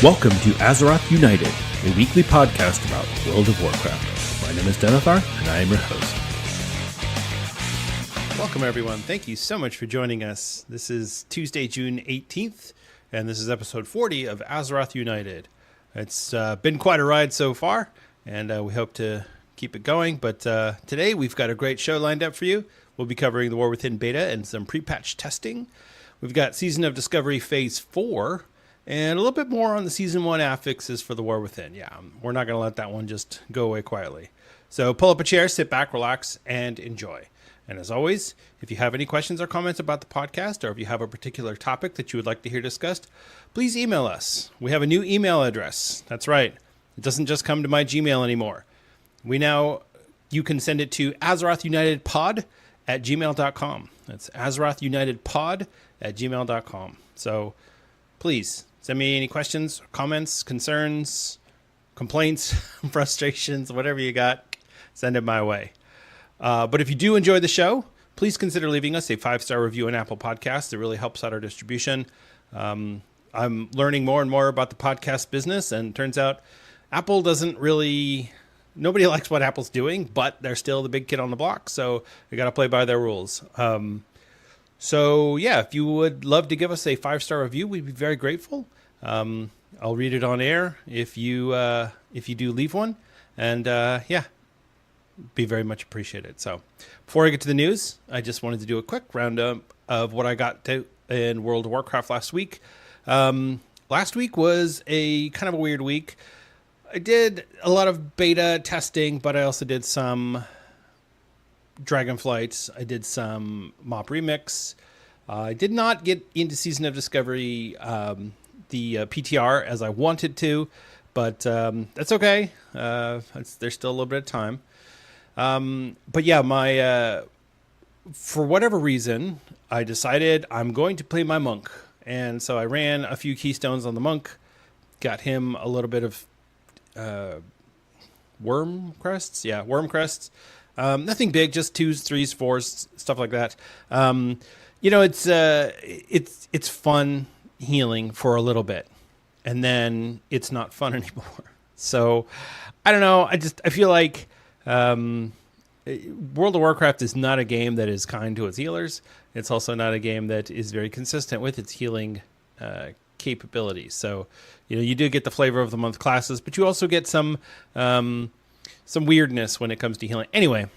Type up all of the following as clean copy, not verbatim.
Welcome to Azeroth United, a weekly podcast about World of Warcraft. My name is Denethar, and I am your host. Welcome, everyone. Thank you so much for joining us. This is Tuesday, June 18th, and this is episode 40 of Azeroth United. It's been quite a ride so far, and we hope to keep it going. But today, we've got a great show lined up for you. We'll be covering the War Within beta and some pre-patch testing. We've got Season of Discovery Phase 4, and a little bit more on the Season 1 affixes for the War Within. Yeah, we're not going to let that one just go away quietly. So pull up a chair, sit back, relax, and enjoy. And as always, if you have any questions or comments about the podcast, or if you have a particular topic that you would like to hear discussed, please email us. We have a new email address. That's right. It doesn't just come to my Gmail anymore. You can send it to azerothunitedpod@gmail.com. That's azerothunitedpod@gmail.com. So please send me any questions, comments, concerns, complaints, frustrations, whatever you got, send it my way. But if you do enjoy the show, please consider leaving us a 5-star review on Apple Podcasts. It really helps out our distribution. I'm learning more and more about the podcast business, and it turns out Apple nobody likes what Apple's doing, but they're still the big kid on the block, so we got to play by their rules. So yeah, if you would love to give us a 5-star review, we'd be very grateful. I'll read it on air if you do leave one, and be very much appreciated. So before I get to the news, I just wanted to do a quick roundup of what I got to in World of Warcraft last week. Last week was a kind of a weird week. I did a lot of beta testing, but I also did some Dragonflights. I did some MOP Remix. I did not get into Season of Discovery, the PTR, as I wanted to, but that's okay. There's still a little bit of time. But yeah, for whatever reason, I decided I'm going to play my monk. And so I ran a few keystones on the monk, got him a little bit of worm crests. Yeah, worm crests. Nothing big, just 2s, 3s, 4s, stuff like that. It's fun healing for a little bit, and then it's not fun anymore. So I don't know. I feel like World of Warcraft is not a game that is kind to its healers. It's also not a game that is very consistent with its healing capabilities. So, you do get the flavor of the month classes, but you also get some weirdness when it comes to healing. Anyway,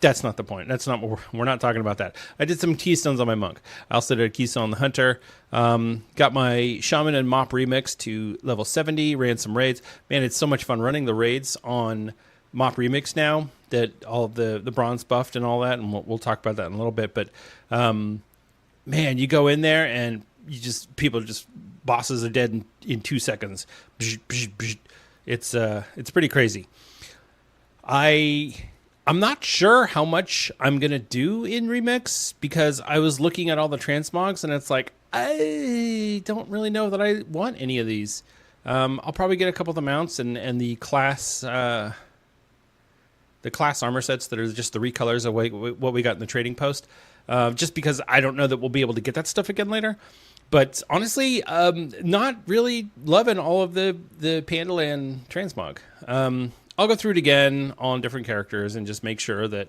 that's not the point. That's not what we're not talking about that. I did some keystones on my monk. I also did a keystone on the hunter. Got my shaman and mop remix to level 70. Ran some raids. Man, it's so much fun running the raids on MOP Remix now that all of the bronze buffed and all that, and we'll talk about that in a little bit. But man, you go in there and bosses are dead in 2 seconds. It's pretty crazy. I'm not sure how much I'm gonna do in Remix, because I was looking at all the transmogs and it's like, I don't really know that I want any of these. I'll probably get a couple of the mounts and the class armor sets that are just the recolors of what we got in the trading post, just because I don't know that we'll be able to get that stuff again later. But honestly, not really loving all of the Pandaria transmog. I'll go through it again on different characters and just make sure that,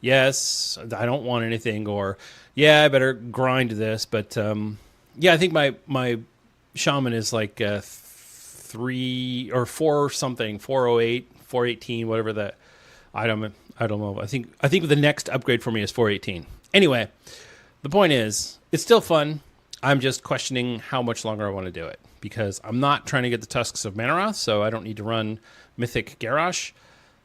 yes, I don't want anything, or yeah, I better grind this. But yeah, I think my shaman is like 3 or 4 something, 408, 418, whatever that item. I don't know. I think the next upgrade for me is 418. Anyway, the point is, it's still fun. I'm just questioning how much longer I want to do it, because I'm not trying to get the Tusks of Manaroth, so I don't need to run Mythic Garrosh.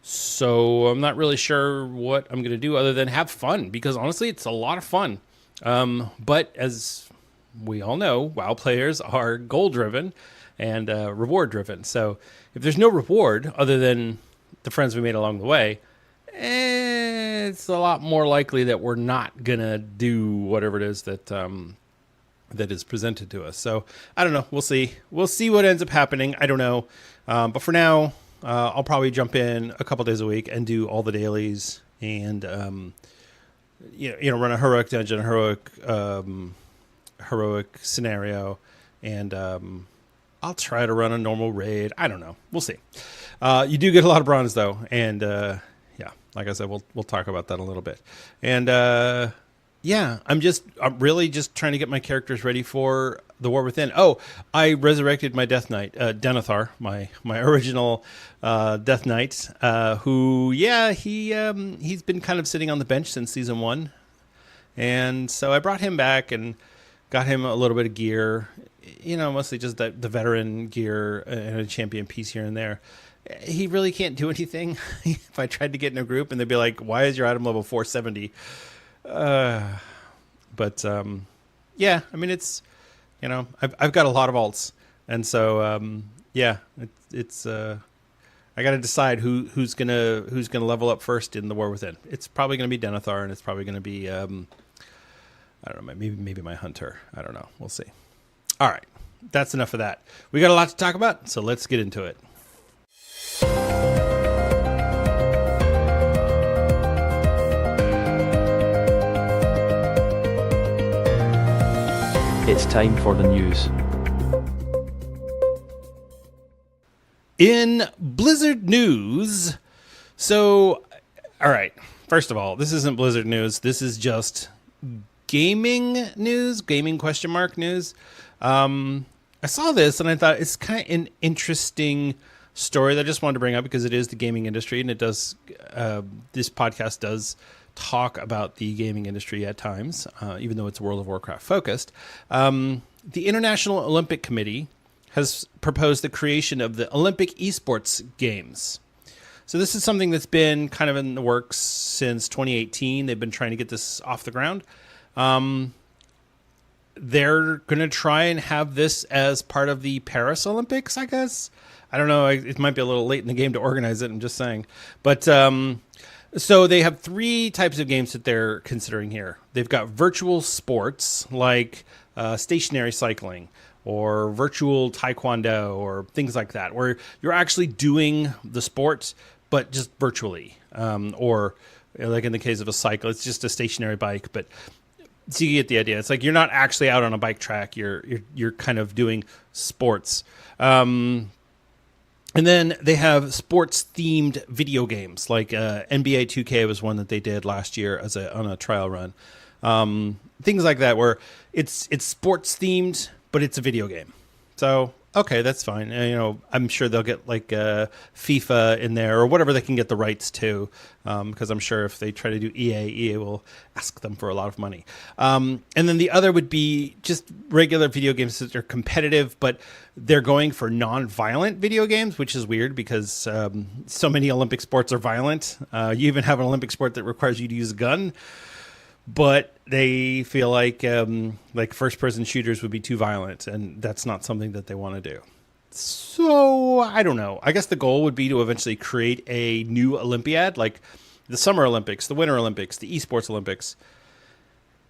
So I'm not really sure what I'm going to do other than have fun, because honestly, it's a lot of fun. But as we all know, WoW players are goal-driven and reward-driven. So if there's no reward other than the friends we made along the way, it's a lot more likely that we're not going to do whatever it is that is presented to us. So I don't know. We'll see. We'll see what ends up happening. I don't know. But for now, I'll probably jump in a couple days a week and do all the dailies and, run a heroic dungeon, heroic scenario, and I'll try to run a normal raid. I don't know. We'll see. You do get a lot of bronze though, and yeah, like I said, we'll talk about that a little bit. And yeah, I'm really just trying to get my characters ready for the War Within. Oh, I resurrected my Death Knight, Denethor, my original Death Knight, who, yeah, he's been kind of sitting on the bench since season 1. And so I brought him back and got him a little bit of gear, mostly just the veteran gear and a champion piece here and there. He really can't do anything. If I tried to get in a group and they'd be like, why is your item level 470? But yeah, I mean, it's, I've got a lot of alts, and so yeah, it's I got to decide who's gonna level up first in the War Within. It's probably gonna be Denethor, and it's probably gonna be I don't know, maybe my hunter. I don't know. We'll see. All right, that's enough of that. We got a lot to talk about, so let's get into it. It's time for the news. In Blizzard news, so, all right, first of all, this isn't Blizzard news. This is just gaming news, gaming question mark news. I saw this and I thought it's kind of an interesting story that I just wanted to bring up because it is the gaming industry, and it does, this podcast does talk about the gaming industry at times, even though it's World of Warcraft focused. The International Olympic Committee has proposed the creation of the Olympic Esports Games. So this is something that's been kind of in the works since 2018. They've been trying to get this off the ground. They're going to try and have this as part of the Paris Olympics, I guess. I don't know. It might be a little late in the game to organize it. I'm just saying. But so they have 3 types of games that they're considering here. They've got virtual sports like stationary cycling or virtual taekwondo or things like that, where you're actually doing the sport, but just virtually. Or like in the case of a cycle, it's just a stationary bike, but so you get the idea. It's like you're not actually out on a bike track. You're kind of doing sports. And then they have sports-themed video games, like NBA 2K was one that they did last year on a trial run. Things like that, where it's sports-themed, but it's a video game. So, okay, that's fine. I'm sure they'll get like FIFA in there or whatever they can get the rights to, because I'm sure if they try to do EA will ask them for a lot of money. And then the other would be just regular video games that are competitive, but they're going for non-violent video games, which is weird because so many Olympic sports are violent. You even have an Olympic sport that requires you to use a gun. But they feel like first-person shooters would be too violent, and that's not something that they want to do. So, I don't know. I guess the goal would be to eventually create a new Olympiad, like the Summer Olympics, the Winter Olympics, the Esports Olympics.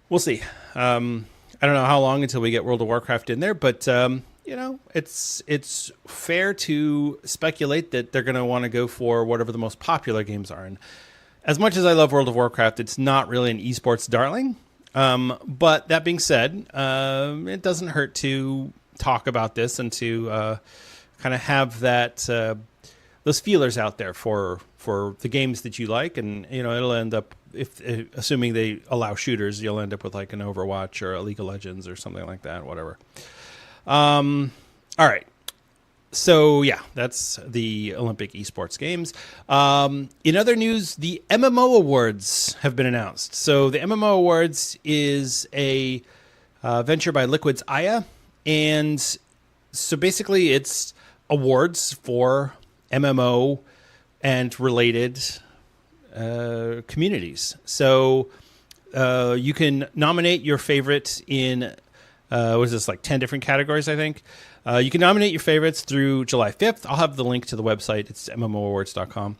We'll see. I don't know how long until we get World of Warcraft in there, but, it's fair to speculate that they're going to want to go for whatever the most popular games are. And as much as I love World of Warcraft, it's not really an esports darling. But that being said, it doesn't hurt to talk about this and to kind of have that those feelers out there for the games that you like. And, it'll end up, assuming they allow shooters, you'll end up with like an Overwatch or a League of Legends or something like that, whatever. All right. So, yeah, that's the Olympic Esports Games. In other news, the MMO Awards have been announced. So the MMO Awards is a venture by Liquid's Aya. And so basically it's awards for MMO and related communities. So you can nominate your favorite in, what is this, like 10 different categories, I think. You can nominate your favorites through July 5th. I'll have the link to the website. It's MMOawards.com.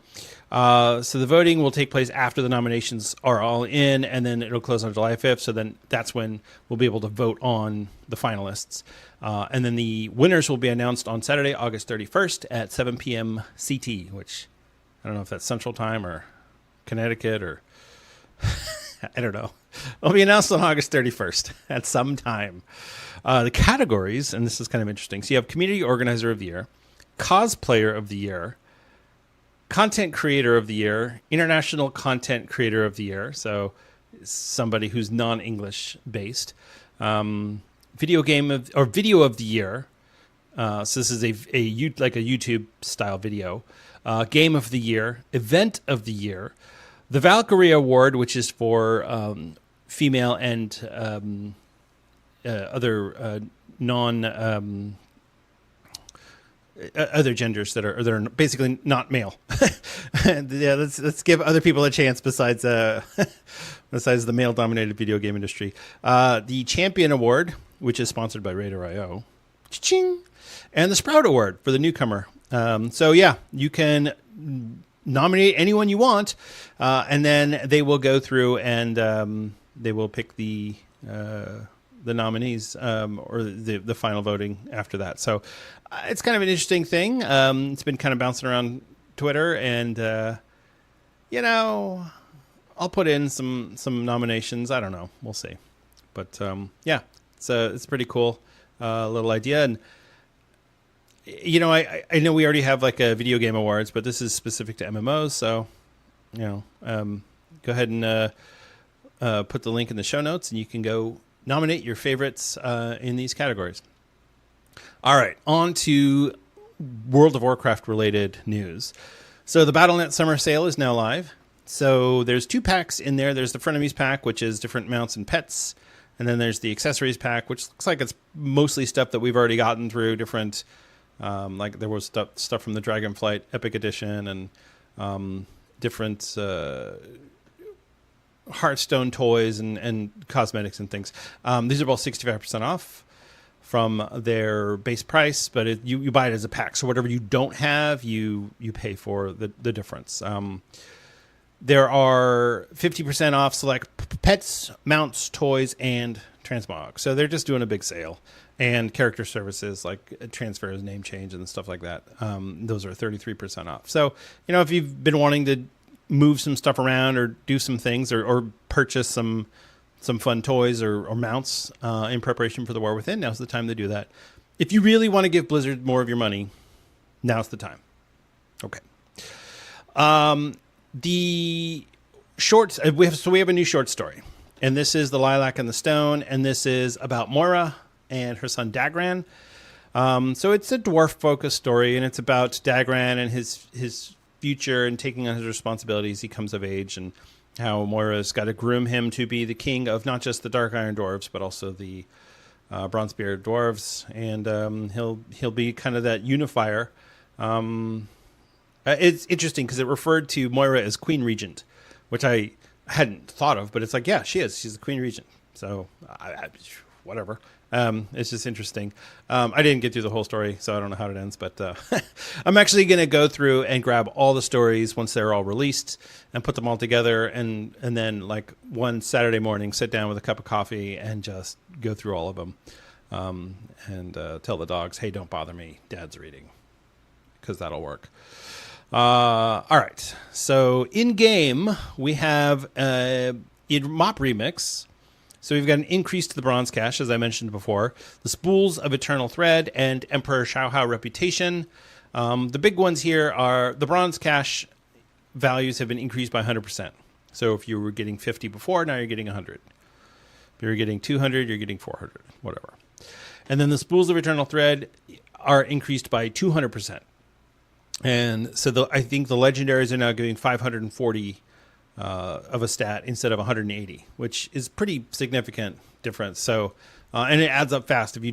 So the voting will take place after the nominations are all in, and then it'll close on July 5th. So then that's when we'll be able to vote on the finalists. And then the winners will be announced on Saturday, August 31st at 7 p.m. CT, which I don't know if that's Central Time or Connecticut or I don't know. It'll be announced on August 31st at some time. The categories, and this is kind of interesting. So you have Community Organizer of the Year, Cosplayer of the Year, Content Creator of the Year, International Content Creator of the Year, so somebody who's non-English based, Video of the Year. So this is like a YouTube style video. Game of the Year, Event of the Year, the Valkyrie Award, which is for female and other non other genders that are basically not male. Yeah, let's give other people a chance besides besides the male dominated video game industry. The Champion Award, which is sponsored by Raider.io, Cha-ching! And the Sprout Award for the newcomer. So yeah, you can nominate anyone you want, and then they will go through and they will pick the nominees or the final voting after that. So it's kind of an interesting thing. It's been kind of bouncing around Twitter, and I'll put in some nominations. I don't know. We'll see. But yeah, it's pretty cool little idea. And I know we already have like a video game awards, but this is specific to MMOs. So go ahead and put the link in the show notes, and you can go nominate your favorites in these categories. All right, on to World of Warcraft related news. So the Battle.net Summer Sale is now live. So there's 2 packs in there. There's the Frenemies pack, which is different mounts and pets. And then there's the accessories pack, which looks like it's mostly stuff that we've already gotten through, different, like there was stuff from the Dragonflight Epic Edition and different Hearthstone toys and cosmetics and things. These are both 65% off from their base price, but you buy it as a pack. So whatever you don't have, you pay for the difference. There are 50% off select pets, mounts, toys, and transmog. So they're just doing a big sale. And character services like transfers, name change, and stuff like that. Those are 33% off. So, if you've been wanting to move some stuff around or do some things or purchase some fun toys or mounts in preparation for the War Within, now's the time to do that. If you really want to give Blizzard more of your money, now's the time. Okay. The shorts, we have a new short story, and this is The Lilac and the Stone, and this is about Moira and her son Dagran. So it's a dwarf-focused story, and it's about Dagran and his future and taking on his responsibilities. He comes of age, and how Moira's got to groom him to be the king of not just the Dark Iron Dwarves, but also the Bronzebeard Dwarves, and he'll be kind of that unifier. It's interesting because it referred to Moira as Queen Regent, which I hadn't thought of, but it's like, yeah, she is. She's the Queen Regent. So whatever. It's just interesting. I didn't get through the whole story, so I don't know how it ends, but I'm actually going to go through and grab all the stories once they're all released and put them all together, and then like one Saturday morning, sit down with a cup of coffee and just go through all of them and tell the dogs, hey, don't bother me. Dad's reading, because that'll work. All right. So in game, we have a mop remix. So we've got an increase to the bronze cache, as I mentioned before, the Spools of Eternal Thread and Emperor Shaohao Reputation. The big ones here are the bronze cache values have been increased by 100%. So if you were getting 50 before, now you're getting 100. If you're getting 200, you're getting 400, whatever. And then the Spools of Eternal Thread are increased by 200%. And so I think the legendaries are now giving 540 of a stat instead of 180, which is pretty significant difference. So, and it adds up fast. If you're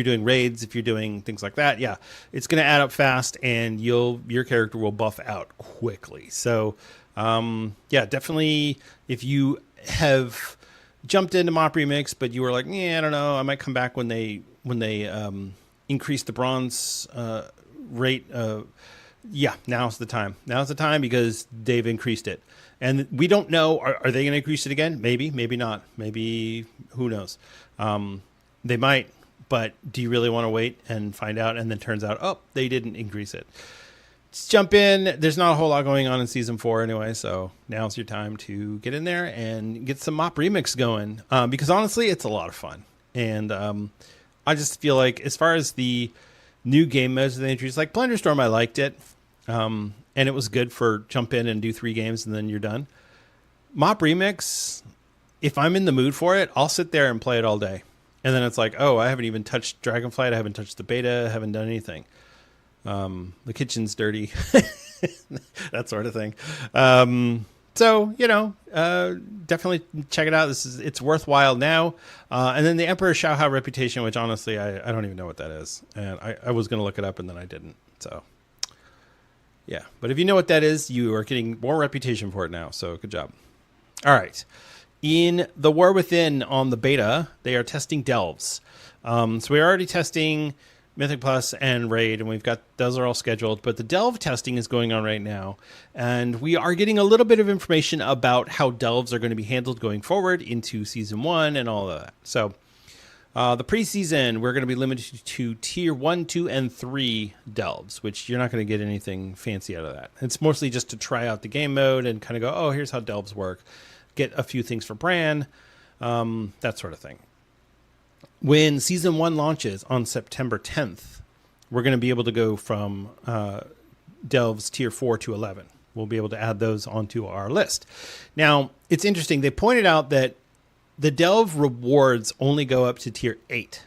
doing raids, if you're doing things like that, yeah, it's going to add up fast, and your character will buff out quickly. So, yeah, definitely. If you have jumped into Mop Remix, but you were like, yeah, I don't know, I might come back when they increase the bronze rate. Yeah, now's the time. Now's the time because they've increased it. And we don't know, are they going to increase it again? Maybe, maybe not. Maybe, who knows? They might, but do you really want to wait and find out? And then turns out, oh, they didn't increase it. just jump in. There's not a whole lot going on in season 4 anyway, so now's your time to get in there and get some mop remix going. Because honestly, it's a lot of fun, and I just feel like as far as the new game modes they introduced, like Blunderstorm, I liked it, and it was good for jump in and do 3 games and then you're done. Mop remix, if I'm in the mood for it, I'll sit there and play it all day. And then it's like, oh, I haven't even touched Dragonflight. I haven't touched the beta. I haven't done anything. The kitchen's dirty, that sort of thing. So, definitely check it out. It's worthwhile now. And then the Emperor Shaohao reputation, which honestly, I don't even know what that is. And I was going to look it up and then I didn't. So, yeah. But if you know what that is, you are getting more reputation for it now. So good job. All right. In the War Within on the beta, they are testing delves. So we're already testing Mythic Plus and Raid, and those are all scheduled. But the delve testing is going on right now, and we are getting a little bit of information about how delves are going to be handled going forward into Season 1 and all of that. So the preseason, we're going to be limited to Tier 1, 2, and 3 delves, which you're not going to get anything fancy out of that. It's mostly just to try out the game mode and kind of go, oh, here's how delves work. Get a few things for Bran, that sort of thing. When Season 1 launches on September 10th, we're going to be able to go from Delves Tier 4 to 11. We'll be able to add those onto our list. Now, it's interesting. They pointed out that the Delve rewards only go up to Tier 8.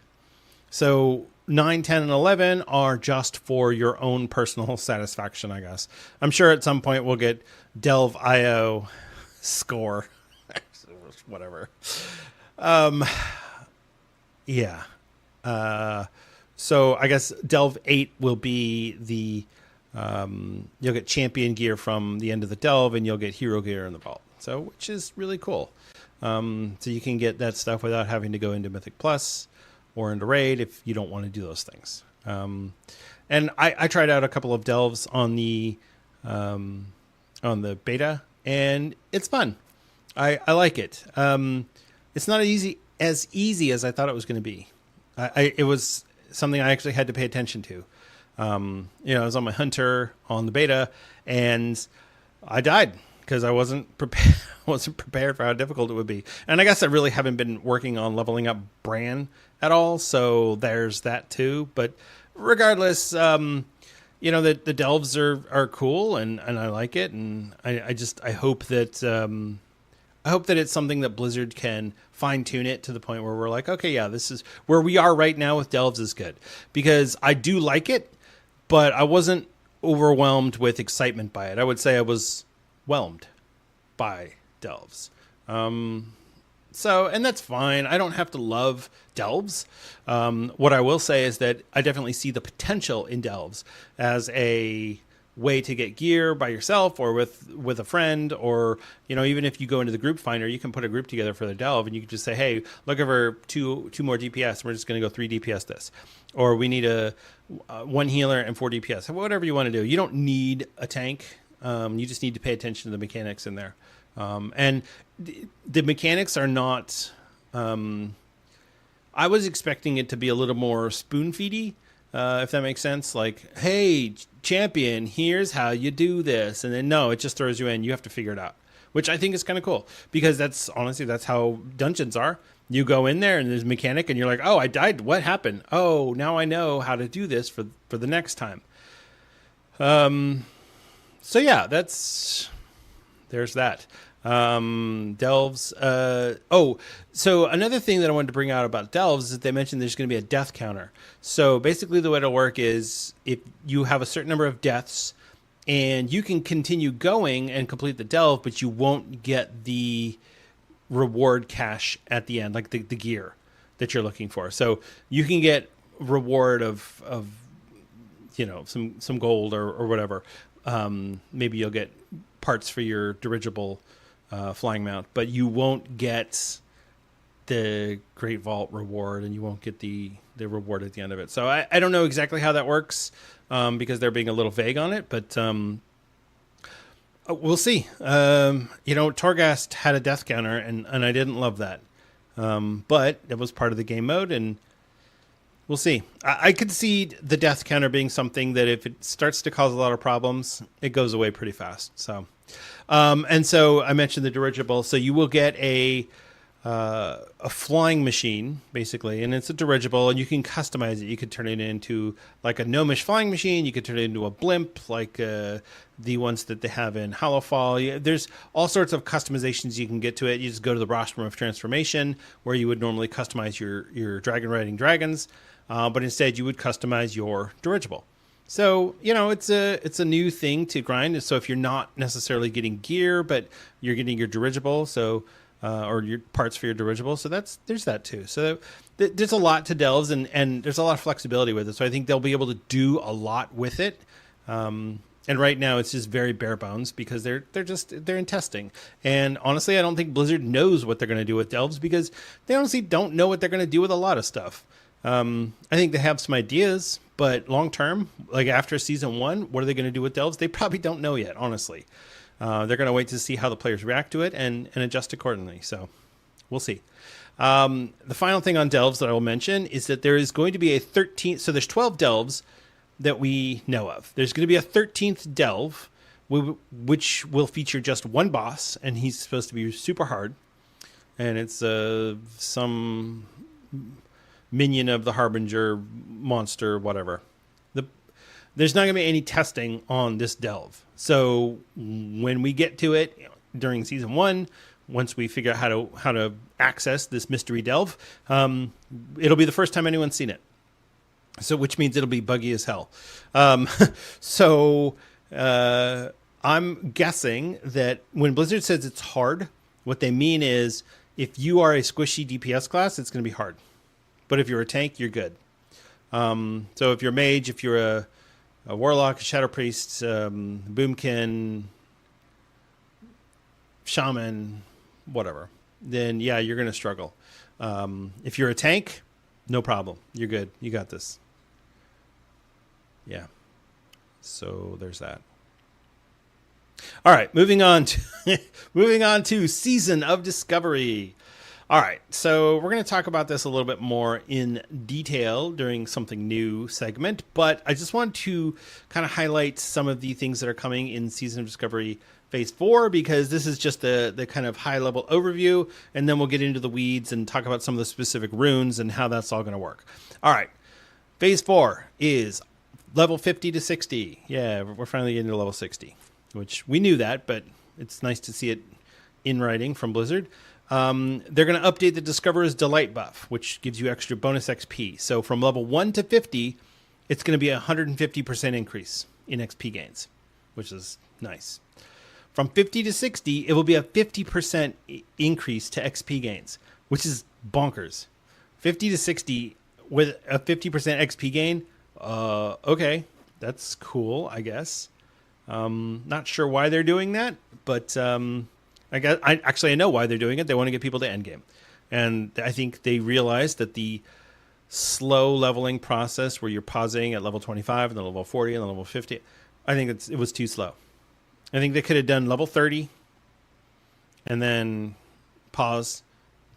So 9, 10, and 11 are just for your own personal satisfaction, I guess. I'm sure at some point we'll get Delve IO score. Whatever. Yeah. So I guess Delve 8 will be the you'll get champion gear from the end of the Delve, and you'll get hero gear in the vault. So, which is really cool. So you can get that stuff without having to go into Mythic Plus or into Raid if you don't want to do those things. And I tried out a couple of Delves on the beta, and it's fun. I like it. It's not as easy as I thought it was going to be. It was something I actually had to pay attention to. I was on my hunter on the beta, and I died because I wasn't prepared. Wasn't prepared for how difficult it would be. And I guess I really haven't been working on leveling up Bran at all, so there's that too. But regardless, the delves are cool, and I like it, and I hope that. I hope that it's something that Blizzard can fine-tune it to the point where we're like, okay, yeah, this is where we are right now with Delves is good. Because I do like it, but I wasn't overwhelmed with excitement by it. I would say I was whelmed by Delves. And that's fine. I don't have to love Delves. What I will say is that I definitely see the potential in Delves as a way to get gear by yourself or with a friend, or even if you go into the group finder, you can put a group together for the delve, and you can just say, hey, looking for two more DPS, we're just going to go 3 DPS this, or we need a 1 healer and 4 DPS, whatever you want to do. You don't need a tank. You just need to pay attention to the mechanics in there, and the mechanics are not I was expecting it to be a little more spoon feedy, if that makes sense. Like, hey, champion, here's how you do this. And then, no, it just throws you in. You have to figure it out, which I think is kind of cool, because that's how dungeons are. You go in there and there's a mechanic and you're like, oh, I died. What happened? Oh, now I know how to do this for the next time. So yeah, there's that. Delves. So another thing that I wanted to bring out about Delves is that they mentioned there's going to be a death counter. So basically the way it'll work is if you have a certain number of deaths and you can continue going and complete the Delve, but you won't get the reward cash at the end, like the gear that you're looking for. So you can get reward of some gold or whatever. Maybe you'll get parts for your dirigible flying mount, but you won't get the Great Vault reward, and you won't get the reward at the end of it. So I don't know exactly how that works, because they're being a little vague on it, but we'll see. Torghast had a death counter, and I didn't love that. But it was part of the game mode, and We'll see. I could see the death counter being something that if it starts to cause a lot of problems, it goes away pretty fast. So, and so I mentioned the dirigible. So you will get a flying machine, basically, and it's a dirigible, and you can customize it. You could turn it into like a gnomish flying machine. You could turn it into a blimp, like the ones that they have in Hallowfall. There's all sorts of customizations you can get to it. You just go to the rostrum of transformation, where you would normally customize your dragon riding dragons, but instead you would customize your dirigible. So, it's a new thing to grind. So if you're not necessarily getting gear, but you're getting your dirigible, or your parts for your dirigible. So there's that too. So there's a lot to delves, and there's a lot of flexibility with it. So I think they'll be able to do a lot with it. And right now it's just very bare bones because they're in testing. And honestly, I don't think Blizzard knows what they're going to do with delves because they honestly don't know what they're going to do with a lot of stuff. I think they have some ideas, but long term, like after season 1, what are they going to do with delves? They probably don't know yet, honestly. They're going to wait to see how the players react to it and adjust accordingly. So we'll see. The final thing on delves that I will mention is that there is going to be a 13th. So there's 12 delves that we know of. There's going to be a 13th delve, which will feature just one boss, and he's supposed to be super hard. And it's some minion of the Harbinger monster, whatever. There's not going to be any testing on this delve. So when we get to it during season 1, once we figure out how to access this mystery delve, it'll be the first time anyone's seen it. So which means it'll be buggy as hell. So I'm guessing that when Blizzard says it's hard, what they mean is if you are a squishy DPS class, it's going to be hard. But if you're a tank, you're good. So if you're a mage, if you're a warlock, a shadow priest, boomkin, shaman, whatever, then yeah, you're going to struggle. If you're a tank, no problem. You're good. You got this. Yeah. So there's that. All right, moving on to Season of Discovery. All right, so we're going to talk about this a little bit more in detail during Something New segment, but I just want to kind of highlight some of the things that are coming in Season of Discovery Phase 4, because this is just the kind of high-level overview, and then we'll get into the weeds and talk about some of the specific runes and how that's all going to work. All right, Phase 4 is level 50 to 60. Yeah, we're finally getting to level 60, which we knew that, but it's nice to see it in writing from Blizzard. They're going to update the Discoverer's Delight buff, which gives you extra bonus XP. So from level 1 to 50, it's going to be a 150% increase in XP gains, which is nice. From 50 to 60, it will be a 50% increase to XP gains, which is bonkers. 50 to 60 with a 50% XP gain. Okay, that's cool, I guess. Not sure why they're doing that, but I know why they're doing it. They want to get people to endgame. And I think they realized that the slow leveling process where you're pausing at level 25 and then level 40 and then level 50, I think it was too slow. I think they could have done level 30 and then pause,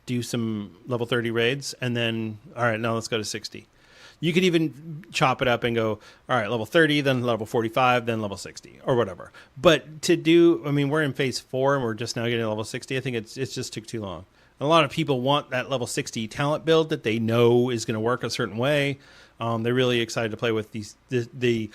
do some level 30 raids, and then, all right, now let's go to 60. You could even chop it up and go, all right, level 30, then level 45, then level 60, or whatever. But we're in phase 4 and we're just now getting to level 60. I think it's just took too long. A lot of people want that level 60 talent build that they know is going to work a certain way. They're really excited to play with the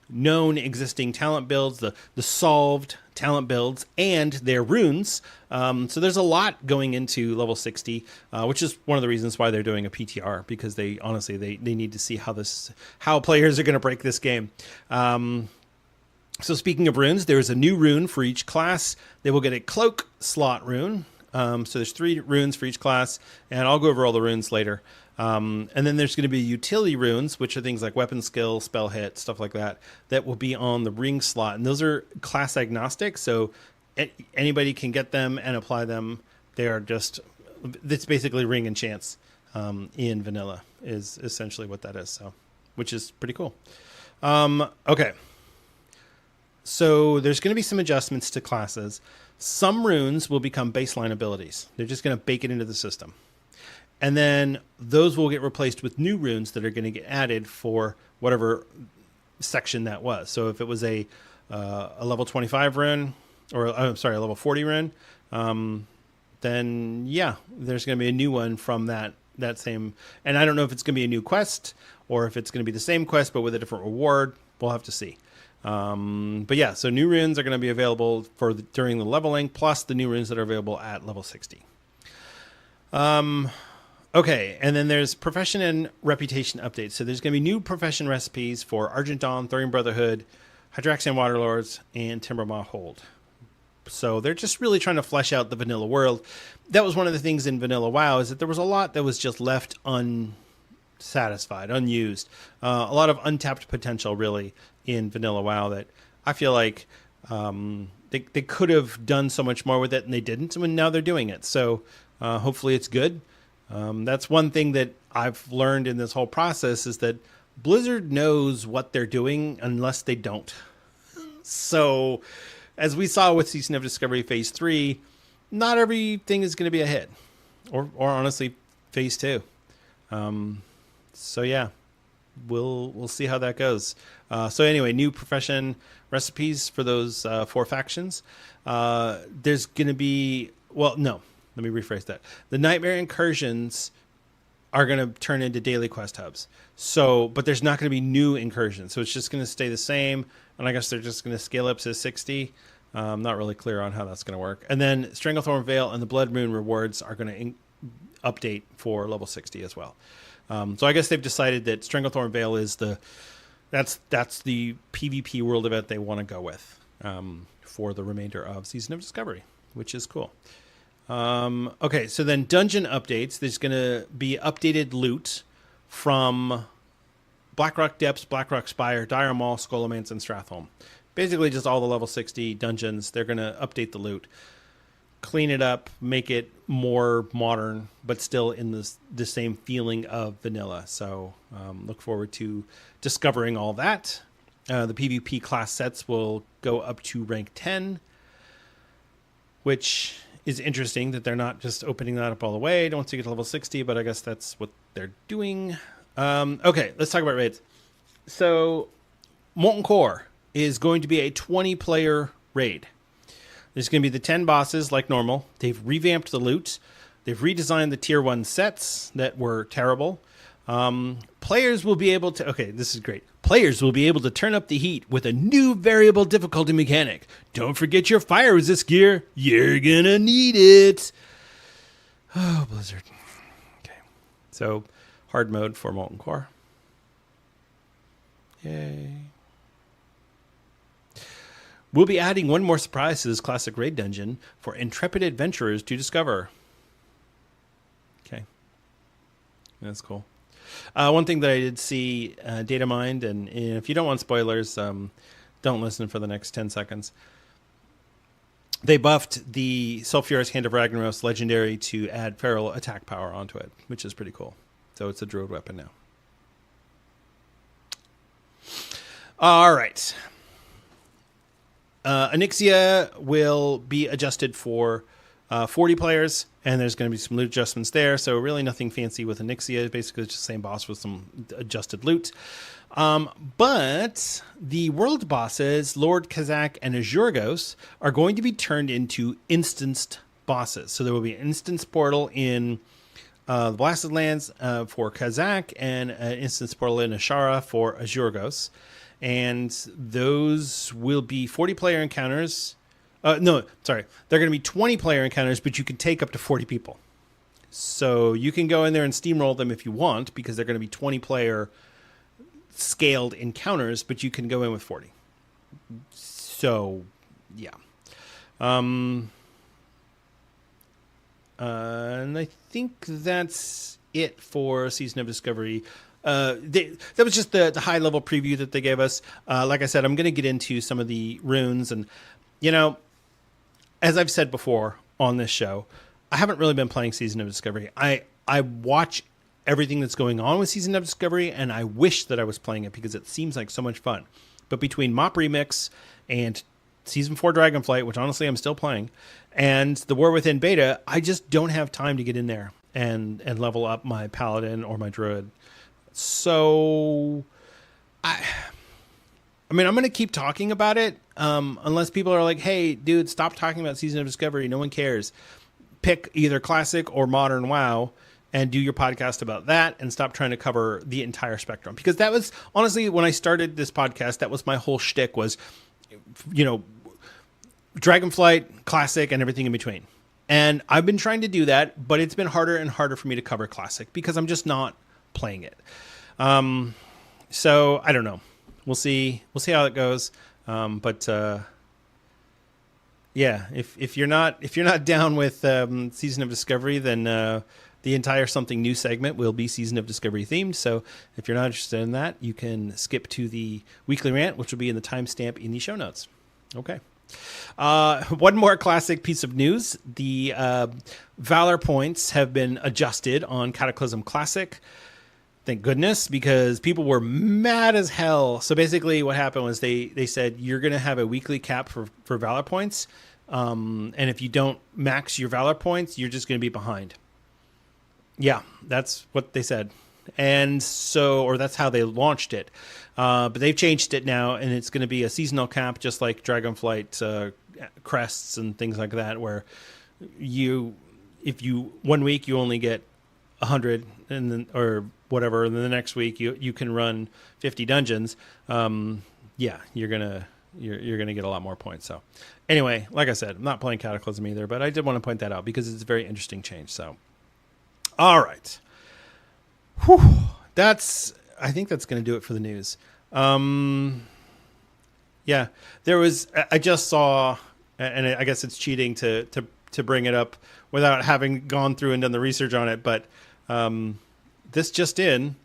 known existing talent builds, the solved talent builds, and their runes. So there's a lot going into level 60, which is one of the reasons why they're doing a PTR, because they need to see how players are going to break this game. So speaking of runes, there's a new rune for each class. They will get a cloak slot rune. So there's 3 runes for each class, and I'll go over all the runes later. And then there's going to be utility runes, which are things like weapon skill, spell hit, stuff like that will be on the ring slot. And those are class agnostic, so anybody can get them and apply them. It's basically ring and chance in vanilla is essentially what that is, so which is pretty cool. Okay. So there's going to be some adjustments to classes. Some runes will become baseline abilities. They're just going to bake it into the system. And then those will get replaced with new runes that are going to get added for whatever section that was. So if it was a level 25 rune, or I'm sorry, a level 40 rune, then yeah, there's going to be a new one from that same. And I don't know if it's going to be a new quest or if it's going to be the same quest but with a different reward. We'll have to see. But yeah, so new runes are going to be available during the leveling, plus the new runes that are available at level 60. Okay, and then there's profession and reputation updates. So there's going to be new profession recipes for Argent Dawn, Thorium Brotherhood, Hydraxian Waterlords, and Timbermaw Hold. So they're just really trying to flesh out the vanilla world. That was one of the things in Vanilla WoW, is that there was a lot that was just left unsatisfied, unused. A lot of untapped potential, really, in Vanilla WoW that I feel like they could have done so much more with it, and they didn't, and now they're doing it. So hopefully it's good. That's one thing that I've learned in this whole process, is that Blizzard knows what they're doing unless they don't. So as we saw with Season of Discovery Phase 3, not everything is going to be a hit. Or honestly, Phase 2. So yeah, we'll see how that goes. So anyway, new profession recipes for those 4 factions. There's going to be... Well, no. Let me rephrase that. The Nightmare Incursions are going to turn into daily quest hubs. So, but there's not going to be new incursions. So it's just going to stay the same. And I guess they're just going to scale up to 60. I'm not really clear on how that's going to work. And then Stranglethorn Veil and the Blood Moon rewards are going to update for level 60 as well. So I guess they've decided that Stranglethorn Veil is that's the PvP world event they want to go with for the remainder of Season of Discovery, which is cool. Okay, so then dungeon updates. There's going to be updated loot from Blackrock Depths, Blackrock Spire, Dire Maul, Scholomance, and Stratholme. Basically just all the level 60 dungeons. They're going to update the loot, clean it up, make it more modern, but still in the same feeling of vanilla. So look forward to discovering all that. The PvP class sets will go up to rank 10, which is interesting that they're not just opening that up all the way once you get to level 60, but I guess that's what they're doing. Okay, let's talk about raids. So Molten Core is going to be a 20-player raid. There's going to be the 10 bosses like normal. They've revamped the loot. They've redesigned the tier 1 sets that were terrible. Players will be able to... Okay, this is great. Players will be able to turn up the heat with a new variable difficulty mechanic. Don't forget your fire resist gear. You're gonna need it. Oh, Blizzard. Okay. So, hard mode for Molten Core. Yay. We'll be adding one more surprise to this classic raid dungeon for intrepid adventurers to discover. Okay. That's cool. One thing that I did see, data mined, and if you don't want spoilers, don't listen for the next 10 seconds. They buffed the Sulfurous Hand of Ragnaros legendary to add feral attack power onto it, which is pretty cool. So it's a druid weapon now. All right. Onyxia will be adjusted for 40 players, and there's going to be some loot adjustments there. So really nothing fancy with Onyxia. Basically, it's just the same boss with some adjusted loot. But the world bosses, Lord Kazak and Azurgos, are going to be turned into instanced bosses. So there will be an instance portal in the Blasted Lands for Kazak, and an instance portal in Ashara for Azurgos. And those will be 40-player encounters. No, sorry. They're going to be 20-player encounters, but you can take up to 40 people. So you can go in there and steamroll them if you want, because they're going to be 20-player scaled encounters, but you can go in with 40. So, yeah. And I think that's it for Season of Discovery. That was just the high-level preview that they gave us. Like I said, I'm going to get into some of the runes. And, you know, as I've said before on this show, I haven't really been playing Season of Discovery. I watch everything that's going on with Season of Discovery, and I wish that I was playing it because it seems like so much fun. But between Mop Remix and Season 4 Dragonflight, which honestly I'm still playing, and the War Within beta, I just don't have time to get in there and level up my paladin or my druid. So I mean, I'm going to keep talking about it unless people are like, hey, dude, stop talking about Season of Discovery. No one cares. Pick either classic or modern WoW and do your podcast about that and stop trying to cover the entire spectrum. Because that was, honestly, when I started this podcast, that was my whole shtick was, Dragonflight, classic, and everything in between. And I've been trying to do that, but it's been harder and harder for me to cover classic because I'm just not playing it. So I don't know. We'll see how it goes. Yeah, if you're not down with Season of Discovery, then the entire Something New segment will be Season of Discovery themed. So if you're not interested in that, you can skip to the weekly rant, which will be in the timestamp in the show notes. Okay. One more classic piece of news. The Valor points have been adjusted on Cataclysm Classic. Thank goodness, because people were mad as hell. So basically what happened was they said you're going to have a weekly cap for Valor points. And if you don't max your Valor points, you're just going to be behind. Yeah, that's what they said. And so, or that's how they launched it. But they've changed it now, and it's going to be a seasonal cap, just like Dragonflight crests and things like that, where if you 1 week you only get 100, and then or whatever, and then the next week you can run 50 dungeons. Yeah, you're gonna get a lot more points. So anyway, like I said, I'm not playing Cataclysm either, but I did want to point that out because it's a very interesting change. So all right. Whew. I think that's going to do it for the news. Yeah, I just saw, and I guess it's cheating to bring it up without having gone through and done the research on it, but this just in,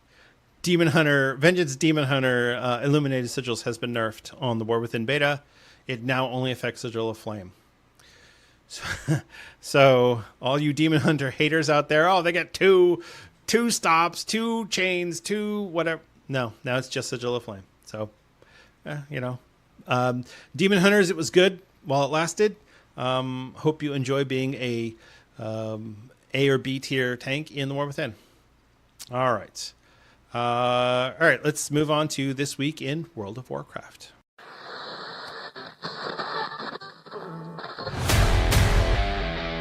Vengeance Demon Hunter Illuminated Sigils has been nerfed on the War Within beta. It now only affects Sigil of Flame. So all you Demon Hunter haters out there, they get two stops, 2 chains, 2 whatever. No, now it's just Sigil of Flame. So, Demon Hunters, it was good while it lasted. Hope you enjoy being a or B tier tank in the War Within. All right. Let's move on to this week in World of Warcraft.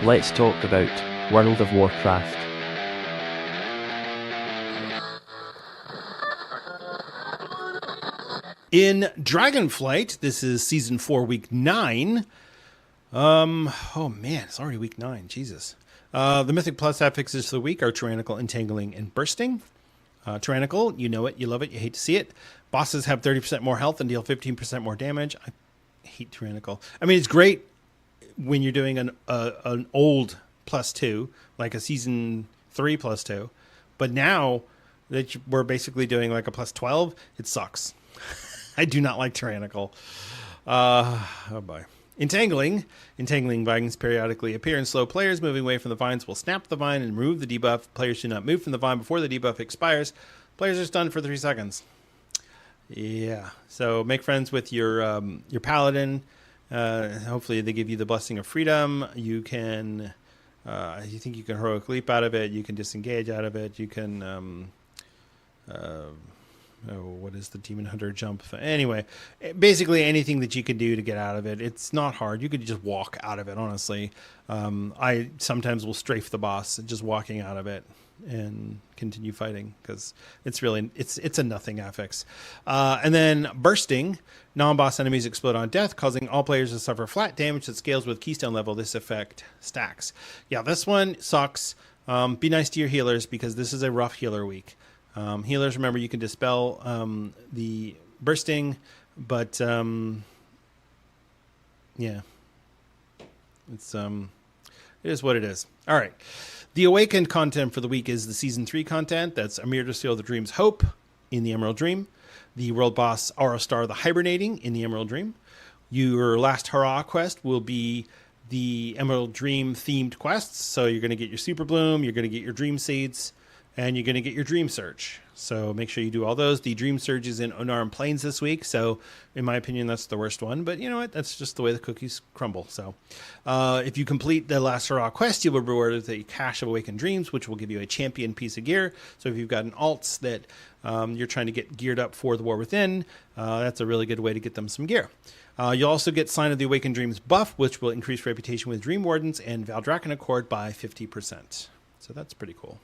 Let's talk about World of Warcraft. In Dragonflight, this is Season 4, Week 9. Oh man, it's already Week 9. Jesus. The Mythic Plus affixes for the week are Tyrannical, Entangling, and Bursting. Tyrannical, you know it, you love it, you hate to see it. Bosses have 30% more health and deal 15% more damage. I hate Tyrannical. I mean, it's great when you're doing an old +2, like a Season 3 +2. But now that we're basically doing like a +12, it sucks. I do not like Tyrannical. Oh boy. Entangling vines periodically appear and slow players. Moving away from the vines will snap the vine and remove the debuff. Players do not move from the vine before the debuff expires. Players are stunned for 3 seconds. Yeah. So make friends with your paladin. Hopefully they give you the Blessing of Freedom. You can, you think you can heroic leap out of it. You can disengage out of it. You can, what is the Demon Hunter jump? Anyway, basically anything that you can do to get out of it. It's not hard. You could just walk out of it, honestly. I sometimes will strafe the boss just walking out of it and continue fighting because it's a nothing affix. And then Bursting, non-boss enemies explode on death, causing all players to suffer flat damage that scales with keystone level. This effect stacks. Yeah, this one sucks. Be nice to your healers because this is a rough healer week. Healers, remember, you can dispel the Bursting, but yeah, it is what it is. All right. The Awakened content for the week is the Season 3 content. That's Amir to Steal the Dream's Hope in the Emerald Dream. The World Boss Aurostar the Hibernating in the Emerald Dream. Your last Hurrah quest will be the Emerald Dream themed quests. So you're going to get your Super Bloom, you're going to get your Dream Seeds, and you're going to get your Dream Surge. So make sure you do all those. The Dream Surge is in Unarmed Plains this week, so in my opinion, that's the worst one. But you know what? That's just the way the cookies crumble. So if you complete the last hurrah quest, you will be rewarded with a Cache of Awakened Dreams, which will give you a champion piece of gear. So if you've got an alts that you're trying to get geared up for the War Within, that's a really good way to get them some gear. You'll also get Sign of the Awakened Dreams buff, which will increase reputation with Dream Wardens and Valdrakken Accord by 50%. So that's pretty cool.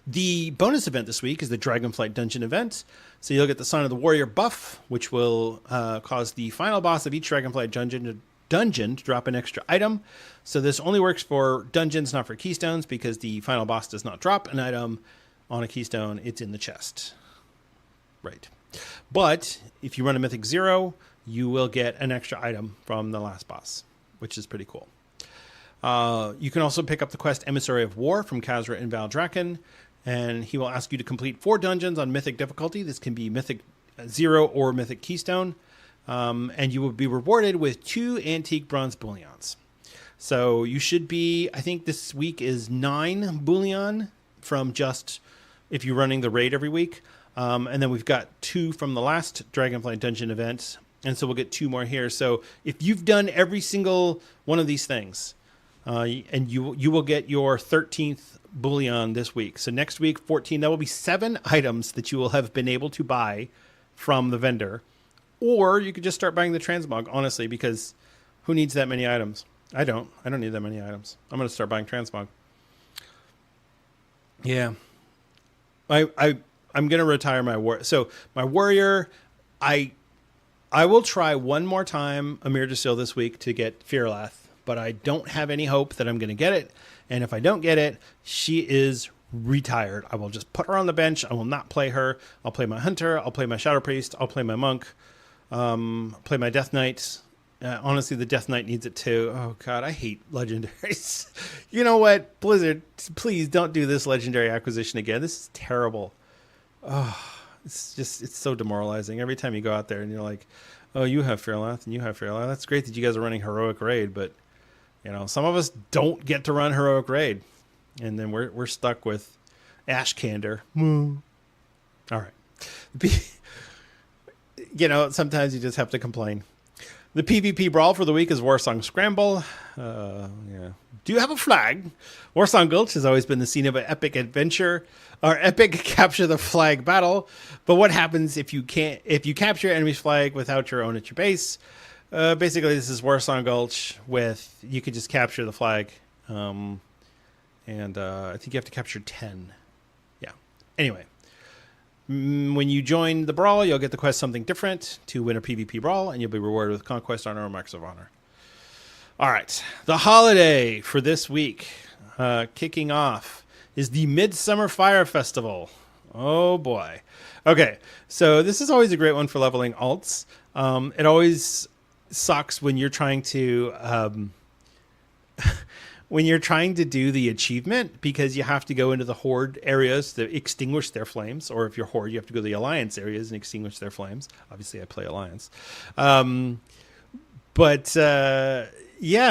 The bonus event this week is the Dragonflight Dungeon event. So you'll get the Sign of the Warrior buff, which will cause the final boss of each Dragonflight dungeon to drop an extra item. So this only works for dungeons, not for keystones, because the final boss does not drop an item on a keystone. It's in the chest. Right. But if you run a Mythic 0, you will get an extra item from the last boss, which is pretty cool. You can also pick up the quest Emissary of War from Khazra and Valdrakken, and he will ask you to complete 4 dungeons on Mythic difficulty. This can be Mythic 0 or Mythic Keystone, and you will be rewarded with 2 Antique Bronze Bullions. So you should be, I think this week is 9 Bullion from just if you're running the raid every week. And then we've got 2 from the last Dragonflight Dungeon event, and so we'll get 2 more here. So if you've done every single one of these things, and you will get your 13th bullion this week. So next week, 14, that will be 7 items that you will have been able to buy from the vendor. Or you could just start buying the transmog, honestly, because who needs that many items? I don't need that many items. I'm going to start buying transmog. Yeah. I'm going to retire my war. So my warrior, I will try one more time Amir Dasil this week to get Fearlath, but I don't have any hope that I'm going to get it. And if I don't get it, she is retired. I will just put her on the bench. I will not play her. I'll play my hunter. I'll play my shadow priest. I'll play my monk. Play my death knight. Honestly, the death knight needs it too. Oh God, I hate legendaries. You know what, Blizzard? Please don't do this legendary acquisition again. This is terrible. Oh, it's so demoralizing. Every time you go out there and you're like, oh, you have Fearlath and you have Fearlath. That's great that you guys are running heroic raid, but you know, some of us don't get to run heroic raid, and then we're stuck with Ash Candor. All right. You know, sometimes you just have to complain. The PvP brawl for the week is Warsong Scramble. Yeah. Do you have a flag? Warsong Gulch has always been the scene of an epic adventure or epic capture the flag battle. But what happens if you capture your enemy's flag without your own at your base? Basically, this is Warsong Gulch with you could just capture the flag, and I think you have to capture 10. Yeah. Anyway. When you join the brawl, you'll get the quest Something Different to win a PvP brawl, and you'll be rewarded with Conquest Honor or Marks of Honor. All right. The holiday for this week, kicking off, is the Midsummer Fire Festival. Oh, boy. Okay, so this is always a great one for leveling alts. It always sucks when you're trying to... when you're trying to do the achievement, because you have to go into the Horde areas to extinguish their flames, or if you're Horde, you have to go to the Alliance areas and extinguish their flames. Obviously, I play Alliance. Yeah,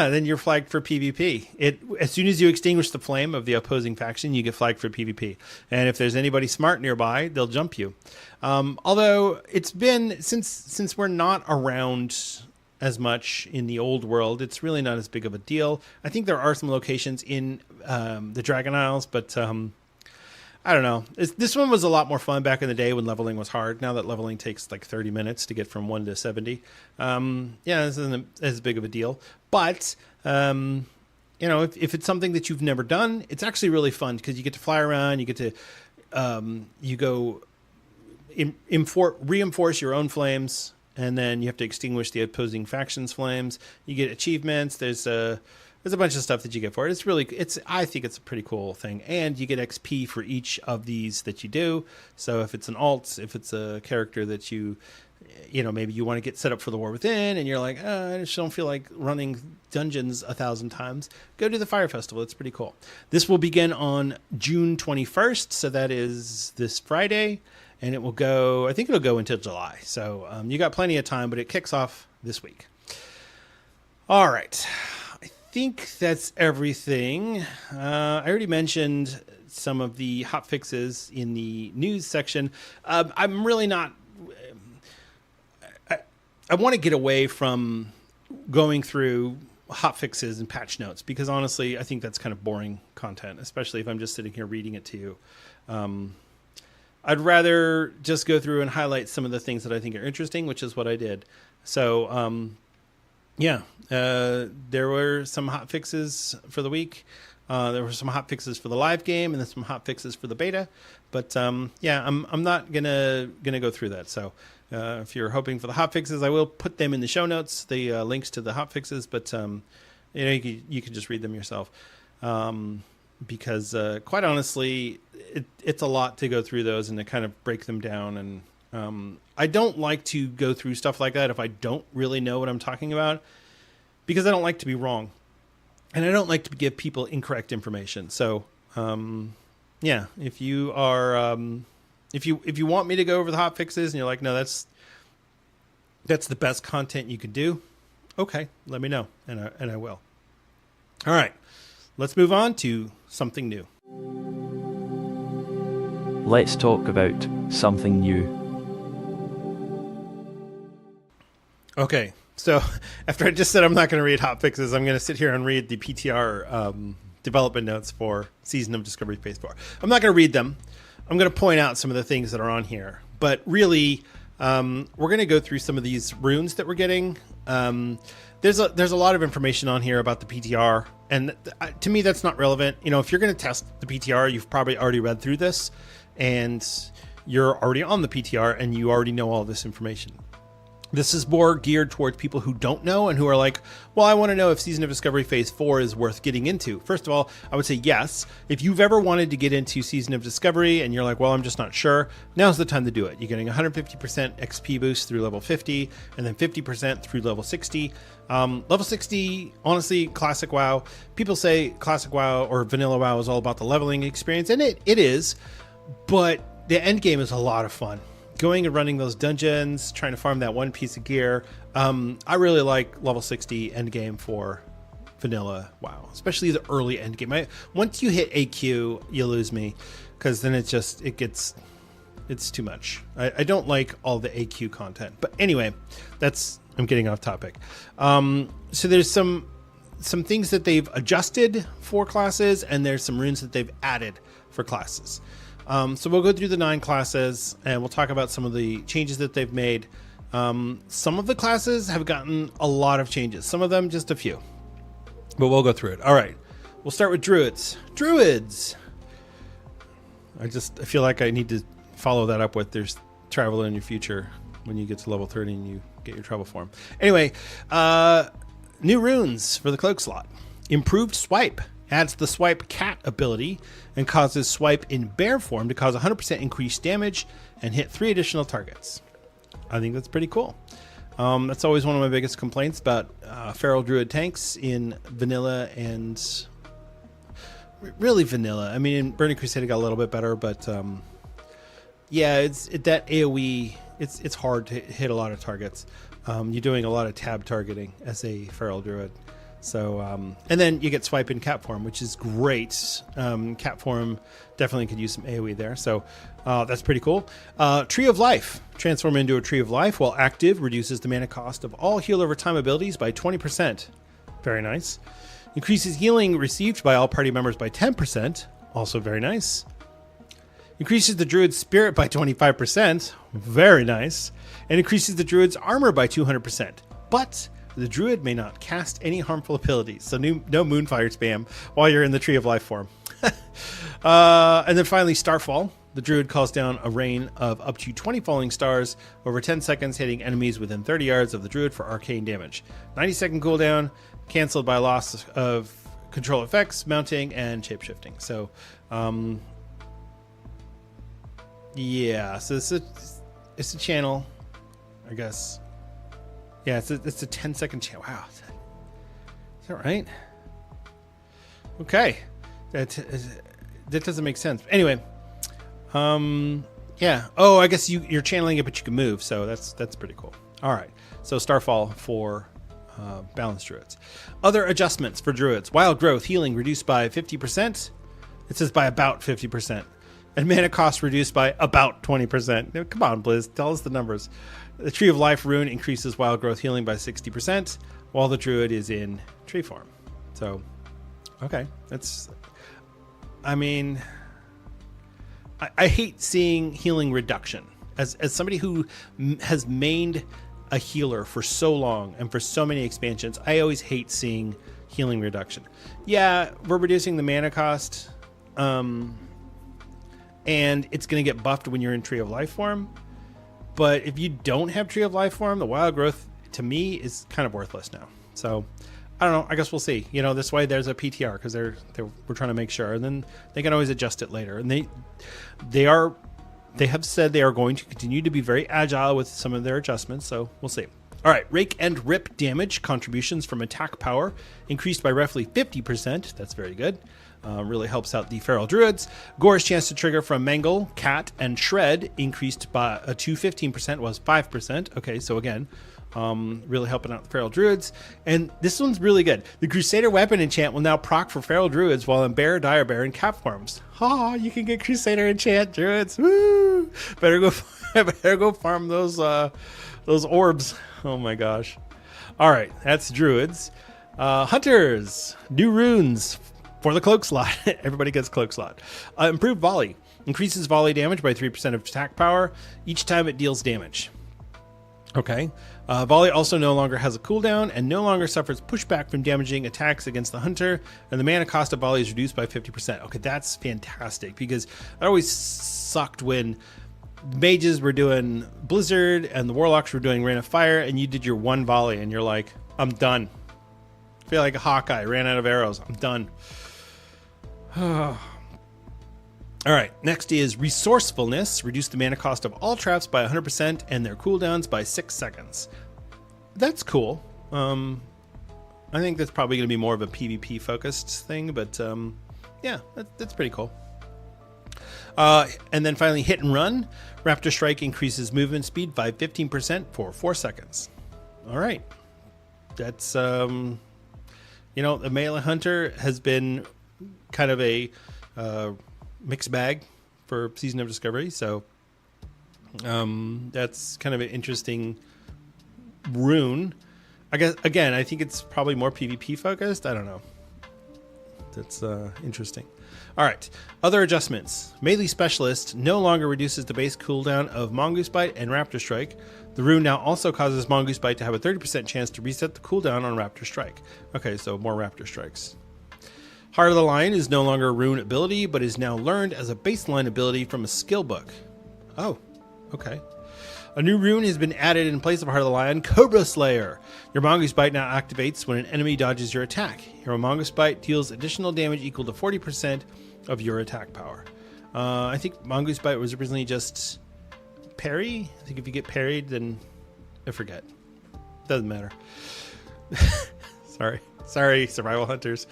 then you're flagged for PvP. As soon as you extinguish the flame of the opposing faction, you get flagged for PvP. And if there's anybody smart nearby, they'll jump you. Although it's been, since we're not around as much in the old world, it's really not as big of a deal. I think there are some locations in the Dragon Isles, but I don't know. This one was a lot more fun back in the day when leveling was hard. Now that leveling takes like 30 minutes to get from 1 to 70. Yeah, this isn't as big of a deal. But, you know, if it's something that you've never done, it's actually really fun because you get to fly around, you get to, you go reinforce your own flames, and then you have to extinguish the opposing faction's flames. You get achievements. There's a bunch of stuff that you get for it. I think it's a pretty cool thing. And you get XP for each of these that you do. So if it's an alt, if it's a character that you know, maybe you want to get set up for the War Within, and you're like, I just don't feel like running dungeons 1,000 times, go to the Fire Festival. It's pretty cool. This will begin on June 21st. So that is this Friday. And it will go, I think it'll go until July. So you got plenty of time, but it kicks off this week. All right. I think that's everything. I already mentioned some of the hot fixes in the news section. I'm really not. I want to get away from going through hot fixes and patch notes because honestly, I think that's kind of boring content, especially if I'm just sitting here reading it to you. I'd rather just go through and highlight some of the things that I think are interesting, which is what I did. So, there were some hot fixes for the week. There were some hot fixes for the live game and then some hot fixes for the beta. But I'm not gonna go through that. So if you're hoping for the hot fixes, I will put them in the show notes, the links to the hot fixes. But you can just read them yourself because quite honestly, it's a lot to go through those and to kind of break them down. And I don't like to go through stuff like that if I don't really know what I'm talking about because I don't like to be wrong. And I don't like to give people incorrect information. So, if you are, if you want me to go over the hot fixes and you're like, no, that's the best content you could do. Okay, let me know, and I will. All right, let's move on to something new. Let's talk about something new. Okay. So after I just said I'm not going to read hot fixes, I'm going to sit here and read the PTR development notes for Season of Discovery Phase 4. I'm not going to read them. I'm going to point out some of the things that are on here. But really, we're going to go through some of these runes that we're getting. There's a lot of information on here about the PTR. And to me, that's not relevant. You know, if you're going to test the PTR, you've probably already read through this. And you're already on the PTR and you already know all this information. This is more geared towards people who don't know and who are like, well, I want to know if Season of Discovery Phase 4 is worth getting into. First of all, I would say yes. If you've ever wanted to get into Season of Discovery and you're like, well, I'm just not sure, now's the time to do it. You're getting 150% XP boost through level 50 and then 50% through level 60. Level 60, honestly, Classic WoW. People say Classic WoW or Vanilla WoW is all about the leveling experience, and it is, but the end game is a lot of fun. Going and running those dungeons, trying to farm that one piece of gear. I really like level 60 end game for vanilla WoW, especially the early end game. Once you hit AQ, you lose me because then it's too much. I don't like all the AQ content. But anyway, I'm getting off topic. So there's some things that they've adjusted for classes, and there's some runes that they've added for classes. So we'll go through the 9 classes and we'll talk about some of the changes that they've made. Some of the classes have gotten a lot of changes, some of them just a few, but we'll go through it. All right, we'll start with druids. I feel like I need to follow that up with there's travel in your future when you get to level 30 and you get your travel form. Anyway, new runes for the cloak slot. Improved swipe. Adds the swipe cat ability and causes swipe in bear form to cause 100% increased damage and hit 3 additional targets. I think that's pretty cool. That's always one of my biggest complaints about feral druid tanks in vanilla and really vanilla. I mean, in Burning Crusade it got a little bit better, but that AoE. It's hard to hit a lot of targets. You're doing a lot of tab targeting as a feral druid. So, and then you get swipe in cat form, which is great. Cat form definitely could use some AoE there. So that's pretty cool. Tree of Life. Transform into a Tree of Life while active. Reduces the mana cost of all heal over time abilities by 20%. Very nice. Increases healing received by all party members by 10%. Also very nice. Increases the Druid's spirit by 25%. Very nice. And increases the Druid's armor by 200%. But the Druid may not cast any harmful abilities, so no Moonfire spam while you're in the Tree of Life form. And then finally, Starfall. The Druid calls down a rain of up to 20 falling stars over 10 seconds, hitting enemies within 30 yards of the Druid for arcane damage. 90-second cooldown, canceled by loss of control effects, mounting, and shapeshifting. So, so it's a channel, I guess. Yeah, it's a 10-second channel. Wow. Is that right? Okay. That doesn't make sense. Anyway, yeah. Oh, I guess you're channeling it, but you can move, so that's pretty cool. All right. So Starfall for balanced druids. Other adjustments for druids. Wild growth healing reduced by 50%. It says by about 50%. And mana cost reduced by about 20%. Now, come on, Blizz, tell us the numbers. The Tree of Life rune increases wild growth healing by 60%, while the Druid is in tree form. So, okay, that's... I mean, I hate seeing healing reduction. As somebody who has mained a healer for so long and for so many expansions, I always hate seeing healing reduction. Yeah, we're reducing the mana cost, and it's going to get buffed when you're in Tree of Life form. But if you don't have Tree of Life form, the wild growth, to me, is kind of worthless now. So, I don't know. I guess we'll see. You know, this way there's a PTR because we're trying to make sure. And then they can always adjust it later. And they have said they are going to continue to be very agile with some of their adjustments. So, we'll see. All right. Rake and Rip damage contributions from attack power increased by roughly 50%. That's very good. Really helps out the Feral Druids. Gore's chance to trigger from Mangle, Cat, and Shred increased by to 15%, was 5%. Okay, so again, really helping out the Feral Druids. And this one's really good. The Crusader weapon enchant will now proc for Feral Druids while in Bear, Dire Bear, and Cap forms. Ha! You can get Crusader enchant Druids. Woo! Better go farm those orbs. Oh my gosh! All right, that's Druids. Hunters, new runes for the cloak slot. Everybody gets cloak slot. Improved volley. Increases volley damage by 3% of attack power each time it deals damage. Okay. Volley also no longer has a cooldown and no longer suffers pushback from damaging attacks against the hunter, and the mana cost of volley is reduced by 50%. Okay, that's fantastic, because it always sucked when mages were doing Blizzard and the warlocks were doing Rain of Fire, and you did your one volley and you're like, I'm done. I feel like a Hawkeye, ran out of arrows. I'm done. All right, next is Resourcefulness. Reduce the mana cost of all traps by 100% and their cooldowns by 6 seconds. That's cool. I think that's probably going to be more of a PvP focused thing, but yeah, that's pretty cool. And then finally, Hit and Run. Raptor Strike increases movement speed by 15% for 4 seconds. All right. That's, the Melee Hunter has been kind of a mixed bag for Season of Discovery, so that's kind of an interesting rune. I guess, again, I think it's probably more PvP focused. I don't know. That's interesting. All right, other adjustments. Melee Specialist no longer reduces the base cooldown of Mongoose Bite and Raptor Strike. The rune now also causes Mongoose Bite to have a 30% chance to reset the cooldown on Raptor Strike. Okay, so more Raptor Strikes. Heart of the Lion is no longer a rune ability, but is now learned as a baseline ability from a skill book. Oh, okay. A new rune has been added in place of Heart of the Lion, Cobra Slayer. Your Mongoose Bite now activates when an enemy dodges your attack. Your Mongoose Bite deals additional damage equal to 40% of your attack power. I think Mongoose Bite was originally just parry. I think if you get parried, then I forget. Doesn't matter. Sorry, survival hunters.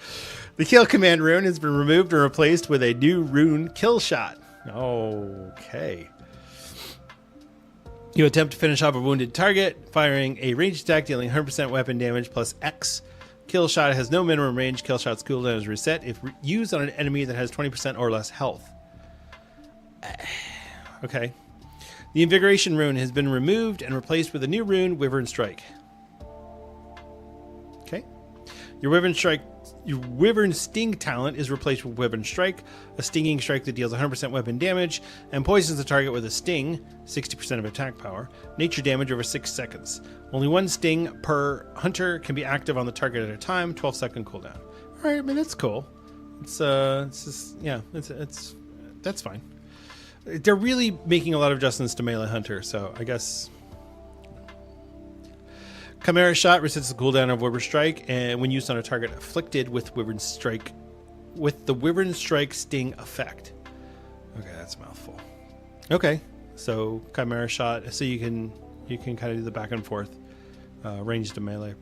The Kill Command rune has been removed and replaced with a new rune, Kill Shot. Okay. You attempt to finish off a wounded target, firing a ranged attack dealing 100% weapon damage plus X. Kill Shot has no minimum range. Kill Shot's cooldown is reset if used on an enemy that has 20% or less health. Okay. The Invigoration rune has been removed and replaced with a new rune, Wyvern Strike. Okay. Your Wyvern Sting talent is replaced with Wyvern Strike, a stinging strike that deals 100% weapon damage and poisons the target with a sting, 60% of attack power, nature damage over 6 seconds. Only one sting per hunter can be active on the target at a time, 12-second cooldown. All right, I mean, that's cool. It's just, yeah, that's fine. They're really making a lot of adjustments to Melee Hunter, so I guess... Chimera Shot resets the cooldown of Wyvern Strike, and when used on a target afflicted with Wyvern Strike, with the Wyvern Strike sting effect. Okay, that's a mouthful. Okay, so Chimera Shot, so you can kind of do the back and forth range to melee.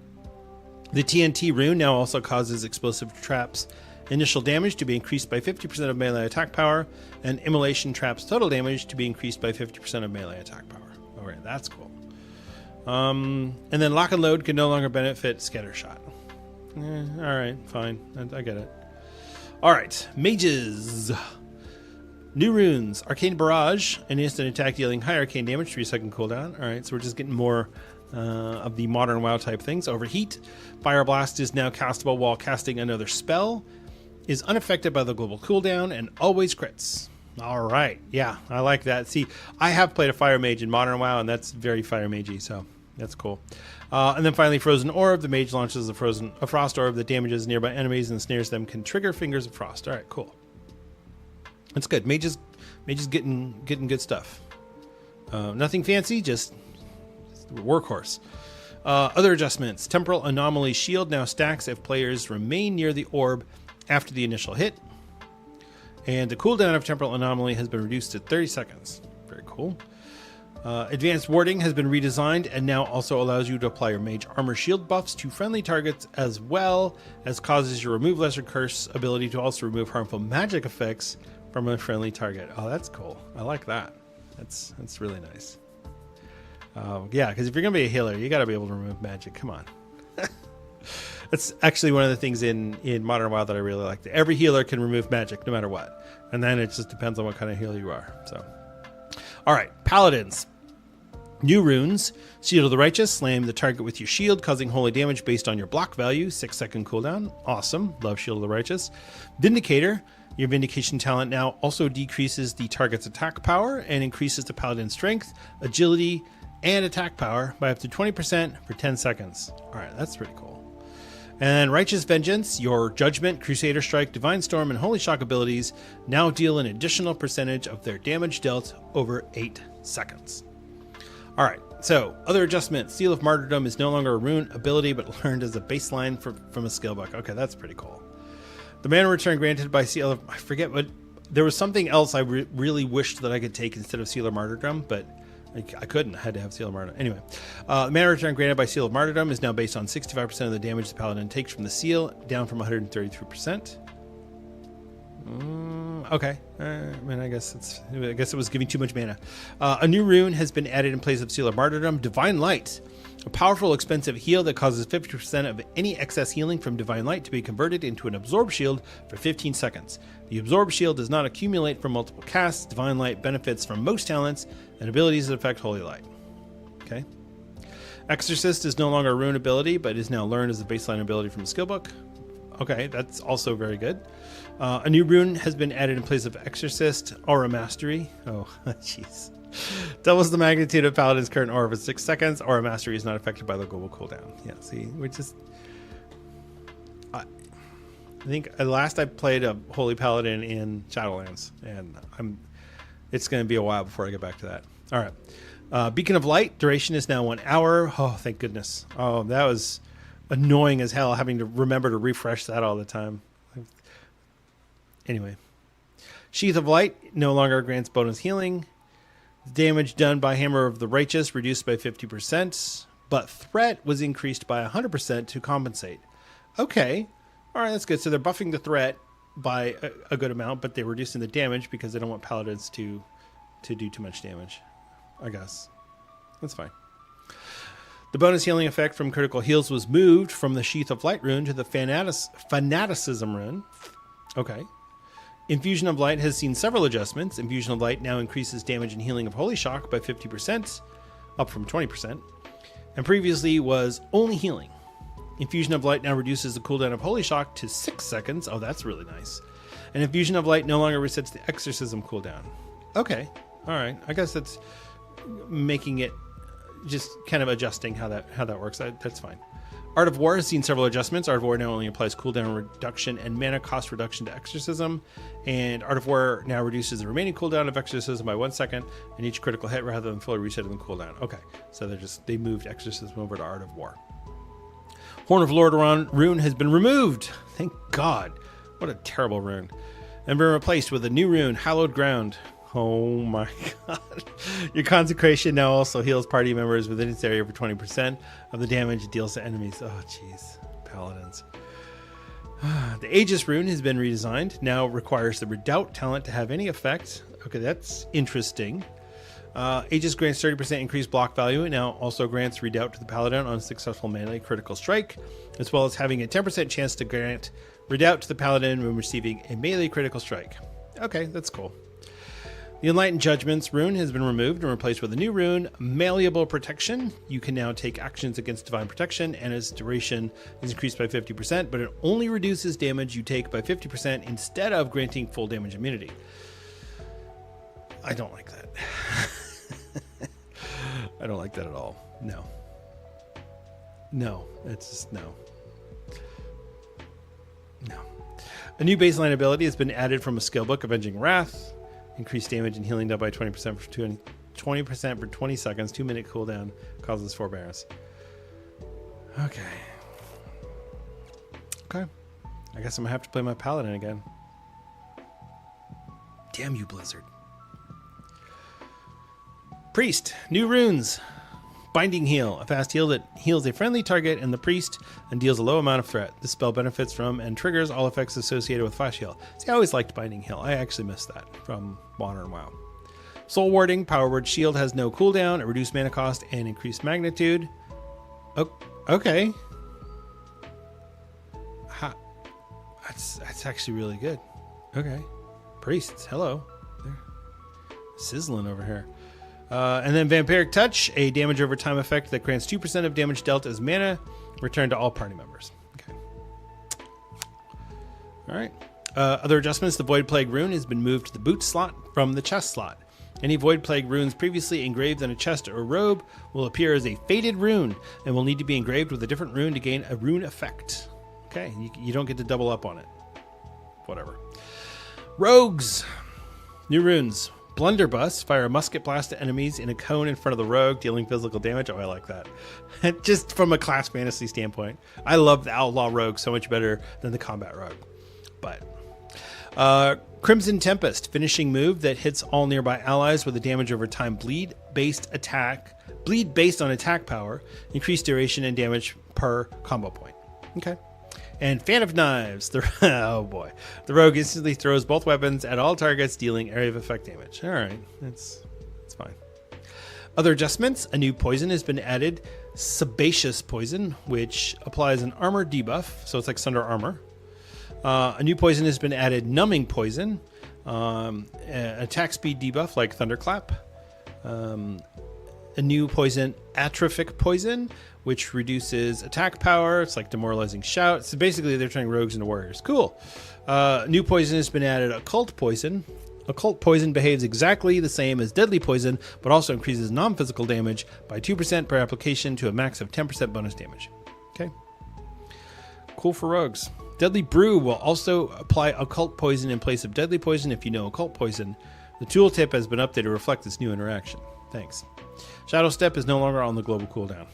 The TNT rune now also causes explosive traps initial damage to be increased by 50% of melee attack power, and immolation traps total damage to be increased by 50% of melee attack power. All right, that's cool. And then Lock and Load can no longer benefit Scatter Shot. All right, fine. I get it. All right, mages. New runes. Arcane Barrage, an instant attack dealing high arcane damage, 3-second cooldown. All right, so we're just getting more of the modern WoW type things. Overheat. Fire Blast is now castable while casting another spell. Is unaffected by the global cooldown and always crits. All right, yeah, I like that. See, I have played a Fire Mage in modern WoW, and that's very Fire Magey, so that's cool. And then finally, Frozen Orb. The mage launches a frost orb that damages nearby enemies and snares them. Can trigger Fingers of Frost. All right, cool. That's good. Mages getting good stuff. Nothing fancy, just workhorse. Other adjustments. Temporal Anomaly Shield now stacks if players remain near the orb after the initial hit. And the cooldown of Temporal Anomaly has been reduced to 30 seconds. Very cool. Advanced Warding has been redesigned and now also allows you to apply your Mage Armor Shield buffs to friendly targets, as well as causes your Remove Lesser Curse ability to also remove harmful magic effects from a friendly target. Oh, that's cool. I like that. That's really nice. Yeah, because if you're going to be a healer, you got to be able to remove magic. Come on. That's actually one of the things in Modern WoW that I really like. Every healer can remove magic no matter what. And then it just depends on what kind of healer you are. So, all right, Paladins. New runes. Shield of the Righteous. Slam the target with your shield, causing holy damage based on your block value. 6-second cooldown. Awesome. Love Shield of the Righteous. Vindicator. Your Vindication talent now also decreases the target's attack power and increases the Paladin's strength, agility, and attack power by up to 20% for 10 seconds. All right, that's pretty cool. And Righteous Vengeance, your Judgment, Crusader Strike, Divine Storm, and Holy Shock abilities now deal an additional percentage of their damage dealt over 8 seconds. All right, so other adjustments. Seal of Martyrdom is no longer a rune ability, but learned as a baseline from a skill book. Okay, that's pretty cool. The mana return granted by Seal of... I forget what... There was something else I really wished that I could take instead of Seal of Martyrdom, but I couldn't. I had to have Seal of Martyrdom. Anyway, mana return granted by Seal of Martyrdom is now based on 65% of the damage the Paladin takes from the seal, down from 133%. Okay. I guess it was giving too much mana. A new rune has been added in place of Seal of Martyrdom. Divine Light. A powerful, expensive heal that causes 50% of any excess healing from Divine Light to be converted into an Absorb Shield for 15 seconds. The Absorb Shield does not accumulate from multiple casts. Divine Light benefits from most talents and abilities that affect Holy Light. Okay. Exorcist is no longer a rune ability, but is now learned as a baseline ability from a skill book. Okay, that's also very good. A new rune has been added in place of Exorcist, Aura Mastery. Oh, jeez. Doubles the magnitude of Paladin's current aura for 6 seconds. Aura Mastery is not affected by the global cooldown. Yeah, see, we're just... I think last I played a Holy Paladin in Shadowlands, and it's going to be a while before I get back to that. All right. Beacon of Light, duration is now 1 hour. Oh, thank goodness. Oh, that was annoying as hell, having to remember to refresh that all the time. Anyway. Sheath of Light no longer grants bonus healing. Damage done by Hammer of the Righteous reduced by 50%, but threat was increased by 100% to compensate. Okay. All right, that's good. So they're buffing the threat by a good amount, but they're reducing the damage because they don't want Paladins to do too much damage, I guess. That's fine. The bonus healing effect from critical heals was moved from the Sheath of Light rune to the Fanaticism rune. Okay. Infusion of Light has seen several adjustments. Infusion of Light now increases damage and healing of Holy Shock by 50%, up from 20%, and previously was only healing. Infusion of Light now reduces the cooldown of Holy Shock to 6 seconds. Oh, that's really nice. And Infusion of Light no longer resets the Exorcism cooldown. Okay, all right. I guess that's making it just kind of adjusting how that works. That's fine. Art of War has seen several adjustments. Art of War now only applies cooldown reduction and mana cost reduction to Exorcism. And Art of War now reduces the remaining cooldown of Exorcism by 1 second and each critical hit rather than fully resetting the cooldown. Okay, so they moved Exorcism over to Art of War. Horn of Lordaeron rune has been removed. Thank God. What a terrible rune. And been replaced with a new rune, Hallowed Ground. Oh my God. Your consecration now also heals party members within its area for 20% of the damage it deals to enemies. Oh, jeez. Paladins. The Aegis rune has been redesigned. Now requires the Redoubt talent to have any effect. Okay, that's interesting. Aegis grants 30% increased block value. It now also grants Redoubt to the Paladin on a successful melee critical strike, as well as having a 10% chance to grant Redoubt to the paladin when receiving a melee critical strike. Okay, that's cool. The Enlightened Judgments rune has been removed and replaced with a new rune, Malleable Protection. You can now take actions against Divine Protection, and its duration is increased by 50%, but it only reduces damage you take by 50% instead of granting full damage immunity. I don't like that. I don't like that at all. No. No, it's just no. No. A new baseline ability has been added from a skill book, Avenging Wrath. Increased damage and healing done by 20% for 20% for 20 seconds. 2-minute cooldown causes forbearance. Okay. Okay. I guess I'm gonna have to play my paladin again. Damn you, Blizzard. Priest. New runes. Binding Heal, a fast heal that heals a friendly target and the priest and deals a low amount of threat. This spell benefits from and triggers all effects associated with Flash Heal. See, I always liked Binding Heal. I actually missed that from Modern WoW. Soul Warding, Power Word Shield has no cooldown, a reduced mana cost, and increased magnitude. Oh, okay. That's actually really good. Okay. Priests, hello. They're sizzling over here. And then Vampiric Touch, a damage over time effect that grants 2% of damage dealt as mana returned to all party members. Okay. All right. Other adjustments, the Void Plague rune has been moved to the boot slot from the chest slot. Any Void Plague runes previously engraved on a chest or robe will appear as a faded rune and will need to be engraved with a different rune to gain a rune effect. Okay, you don't get to double up on it. Whatever. Rogues. New runes. Blunderbuss, fire a musket blast at enemies in a cone in front of the rogue, dealing physical damage. Oh, I like that. Just from a class fantasy standpoint. I love the outlaw rogue so much better than the combat rogue. But Crimson Tempest, finishing move that hits all nearby allies with a damage over time bleed based on attack power, increased duration and damage per combo point. Okay. And Fan of Knives. Oh boy. The rogue instantly throws both weapons at all targets, dealing area of effect damage. All right. It's fine. Other adjustments. A new poison has been added. Sebaceous Poison, which applies an armor debuff. So it's like Sunder Armor. A new poison has been added. Numbing Poison. Attack speed debuff like Thunderclap. A new poison, Atrophic Poison, which reduces attack power. It's like Demoralizing Shout. So basically, they're turning rogues into warriors. Cool. New poison has been added, Occult Poison. Occult Poison behaves exactly the same as Deadly Poison, but also increases non-physical damage by 2% per application to a max of 10% bonus damage. Okay. Cool for rogues. Deadly Brew will also apply Occult Poison in place of Deadly Poison if you know Occult Poison. The tooltip has been updated to reflect this new interaction. Thanks. Shadow Step is no longer on the global cooldown.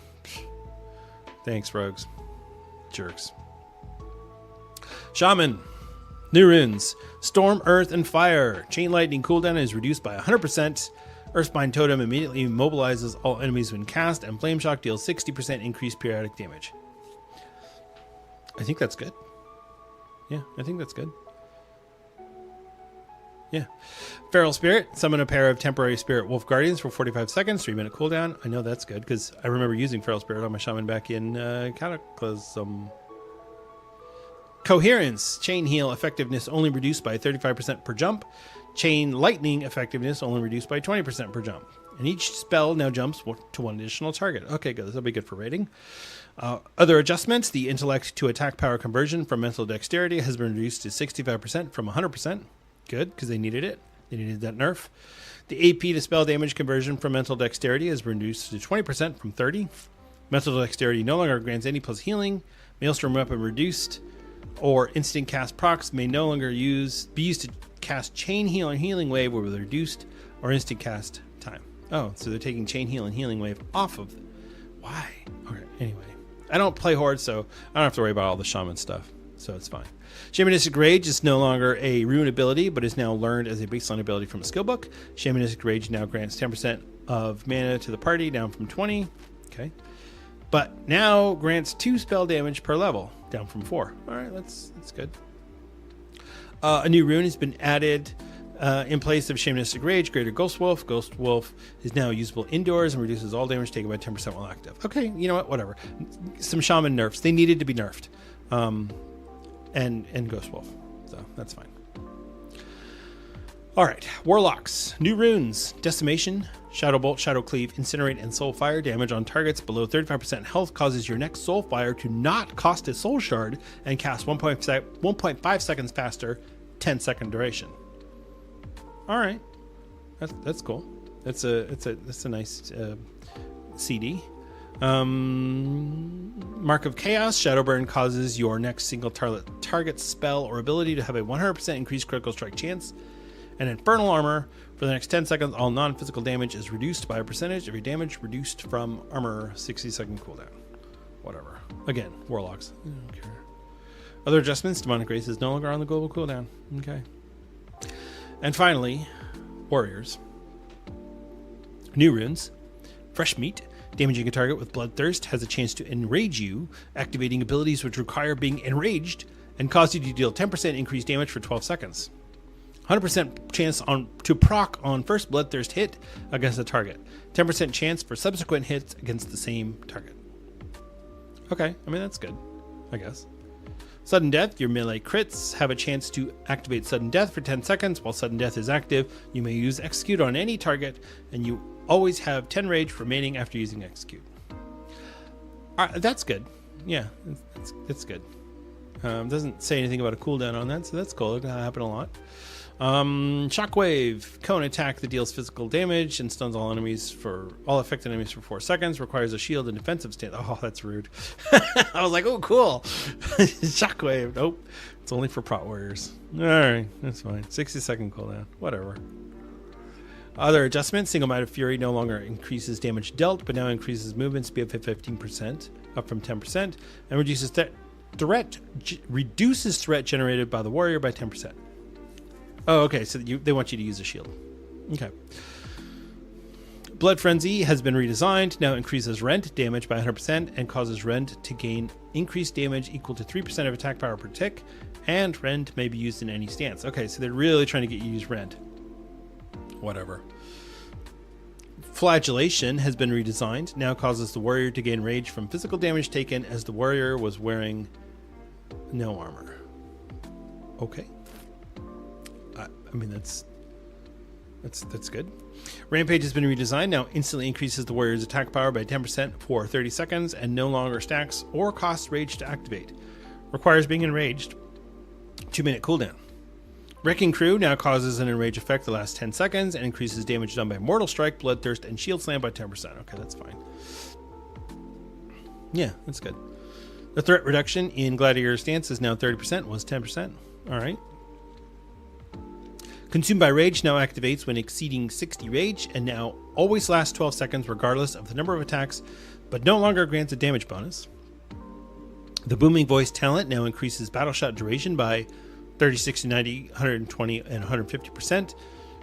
Thanks, rogues. Jerks. Shaman. New runes. Storm, Earth, and Fire. Chain Lightning cooldown is reduced by 100%. Earthbind Totem immediately immobilizes all enemies when cast, and Flame Shock deals 60% increased periodic damage. I think that's good. Yeah, I think that's good. Yeah. Feral Spirit. Summon a pair of temporary Spirit Wolf Guardians for 45 seconds, 3-minute cooldown. I know that's good because I remember using Feral Spirit on my Shaman back in Cataclysm. Coherence. Chain Heal effectiveness only reduced by 35% per jump. Chain Lightning effectiveness only reduced by 20% per jump. And each spell now jumps to one additional target. Okay, good. This will be good for rating. Other adjustments. The intellect to attack power conversion from mental dexterity has been reduced to 65% from 100%. Good, because they needed it. They needed that nerf. The AP to spell damage conversion from mental dexterity has been reduced to 20% from 30%. Mental dexterity no longer grants any plus healing. Maelstrom weapon reduced, or instant cast procs may no longer be used to cast Chain Heal and Healing Wave with reduced or instant cast time. Oh, so they're taking Chain Heal and Healing Wave off of. Why? Okay, anyway. I don't play Horde, so I don't have to worry about all the shaman stuff. So it's fine. Shamanistic Rage is no longer a rune ability, but is now learned as a baseline ability from a skill book. Shamanistic Rage now grants 10% of mana to the party, down from 20. Okay. But now grants 2 spell damage per level, down from 4. All right, that's good. A new rune has been added in place of Shamanistic Rage, Greater Ghost Wolf. Ghost Wolf is now usable indoors and reduces all damage taken by 10% while active. Okay, you know what? Whatever. Some shaman nerfs. They needed to be nerfed. and Ghost Wolf. So that's fine. All right, Warlocks. New runes. Decimation, Shadow Bolt, Shadow Cleave, Incinerate, and Soul Fire. Damage on targets below 35% health causes your next Soul Fire to not cost a Soul Shard and cast 1.5 seconds faster, 10-second duration. All right, that's cool. That's a nice CD. Mark of Chaos. Shadowburn causes your next single target spell or ability to have a 100% increased critical strike chance. And Infernal Armor. For the next 10 seconds, all non-physical damage is reduced by a percentage of your damage reduced from armor. 60-second cooldown. Whatever. Again, Warlocks. I don't care. Other adjustments. Demonic Grace is no longer on the global cooldown. Okay. And finally, Warriors. New runes. Fresh Meat. Damaging a target with Bloodthirst has a chance to enrage you, activating abilities which require being enraged and cause you to deal 10% increased damage for 12 seconds. 100% chance to proc on first Bloodthirst hit against a target. 10% chance for subsequent hits against the same target. Okay, I mean, that's good, I guess. Sudden Death. Your melee crits have a chance to activate Sudden Death for 10 seconds. While Sudden Death is active, you may use Execute on any target, and you always have 10 rage remaining after using Execute. That's good. Yeah, that's good. Doesn't say anything about a cooldown on that, so that's cool. It'll happen a lot. Shockwave. Cone attack that deals physical damage and stuns all affected enemies for 4 seconds. Requires a shield and defensive stance. Oh, that's rude. I was like, oh, cool. Shockwave. Nope. It's only for prot warriors. All right, that's fine. 60-second cooldown. Whatever. Other adjustments. Single-minded fury no longer increases damage dealt, but now increases movement speed by 15%, up from 10%, and reduces threat generated by the warrior by 10%. Oh, okay. So they want you to use a shield. Okay. Blood Frenzy has been redesigned. Now increases Rent damage by 100% and causes Rent to gain increased damage equal to 3% of attack power per tick. And Rent may be used in any stance. Okay, so they're really trying to get you to use Rent. Whatever. Flagellation has been redesigned. Now causes the warrior to gain rage from physical damage taken as the warrior was wearing no armor. Okay. I mean, that's good. Rampage has been redesigned. Now instantly increases the warrior's attack power by 10% for 30 seconds and no longer stacks or costs rage to activate. Requires being enraged. 2-minute cooldown. Wrecking Crew now causes an enrage effect that lasts 10 seconds and increases damage done by Mortal Strike, Bloodthirst, and Shield Slam by 10%. Okay, that's fine. Yeah, that's good. The threat reduction in Gladiator stance is now 30%, was 10%. All right. Consumed by Rage now activates when exceeding 60 Rage and now always lasts 12 seconds regardless of the number of attacks, but no longer grants a damage bonus. The Booming Voice talent now increases battle shot duration by 30, 60, 90, 120, and 150%,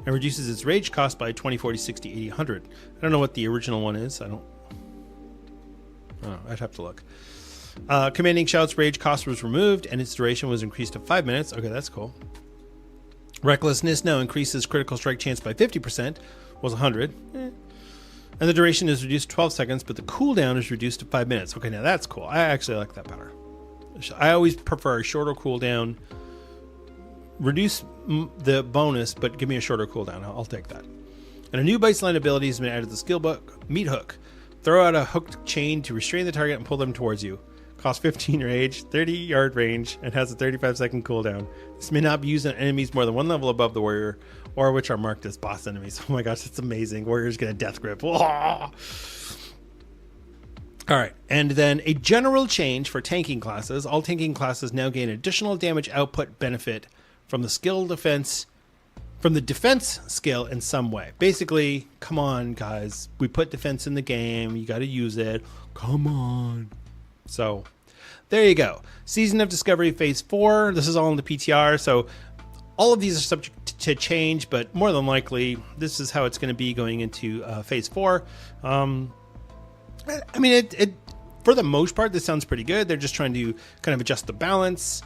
and reduces its Rage cost by 20, 40, 60, 80, 100. I don't know what the original one is. I'd have to look. Commanding Shout's Rage cost was removed, and its duration was increased to 5 minutes. Okay, that's cool. Recklessness now increases critical strike chance by 50%, was 100. And the duration is reduced to 12 seconds, but the cooldown is reduced to 5 minutes. Okay, now that's cool. I actually like that better. I always prefer a shorter cooldown. Reduce the bonus, but give me a shorter cooldown. I'll take that. And a new baseline ability has been added to the skill book. Meat Hook. Throw out a hooked chain to restrain the target and pull them towards you. Costs 15 rage, 30-yard range, and has a 35-second cooldown. This may not be used on enemies more than one level above the warrior, or which are marked as boss enemies. Oh my gosh, that's amazing. Warriors get a death grip. Oh! All right, and then a general change for tanking classes. All tanking classes now gain additional damage output benefit from the defense skill in some way. Basically, come on, guys. We put defense in the game. You got to use it. Come on. So there you go. Season of Discovery Phase 4. This is all in the PTR. So all of these are subject to change, but more than likely, this is how it's going to be going into Phase 4. I mean, it for the most part, this sounds pretty good. They're just trying to kind of adjust the balance,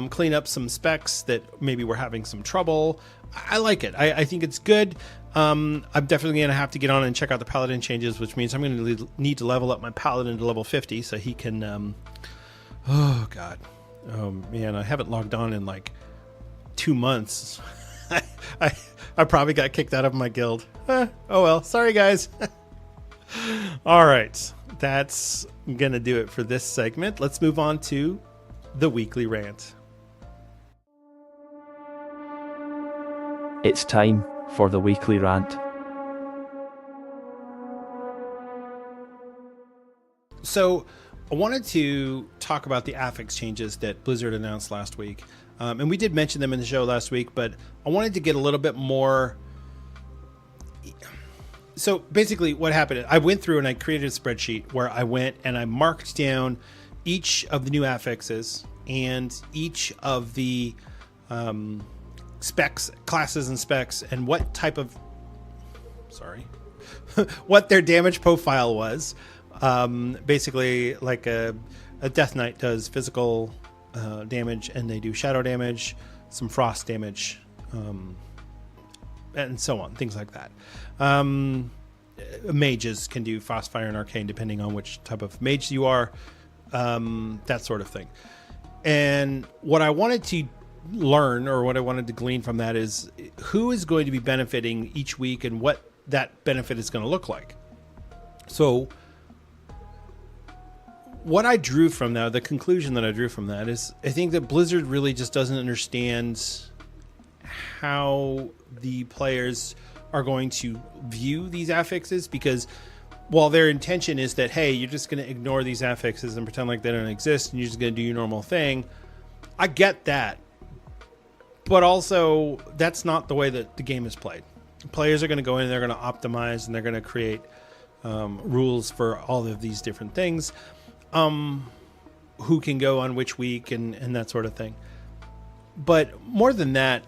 clean up some specs that maybe we're having some trouble. I like it. I think it's good. I'm definitely going to have to get on and check out the Paladin changes, which means I'm going to need to level up my Paladin to level 50 so he can... oh, God. Oh man, I haven't logged on in like 2 months. I probably got kicked out of my guild. Oh well, sorry guys. All right, that's gonna do it for this segment. Let's move on to the weekly rant. It's time for the weekly rant. So I wanted to talk about the affix changes that Blizzard announced last week. And we did mention them in the show last week, but I wanted to get a little bit more. So basically what happened, I went through and I created a spreadsheet where I went and I marked down each of the new affixes and each of the specs, classes and specs, and what type of, what their damage profile was. Basically like a Death Knight does physical damage, and they do shadow damage, some frost damage, and so on, things like that. Mages can do frost, fire, and arcane depending on which type of mage you are, that sort of thing. And what I wanted to learn, or what I wanted to glean from that, is who is going to be benefiting each week and what that benefit is going to look like. So what I drew from that, the conclusion that I drew from that, is I think that Blizzard really just doesn't understand how the players are going to view these affixes, because while their intention is that, hey, you're just going to ignore these affixes and pretend like they don't exist and you're just going to do your normal thing, I get that. But also, that's not the way that the game is played. Players are going to go in and they're going to optimize and they're going to create rules for all of these different things. Who can go on which week and that sort of thing. But more than that,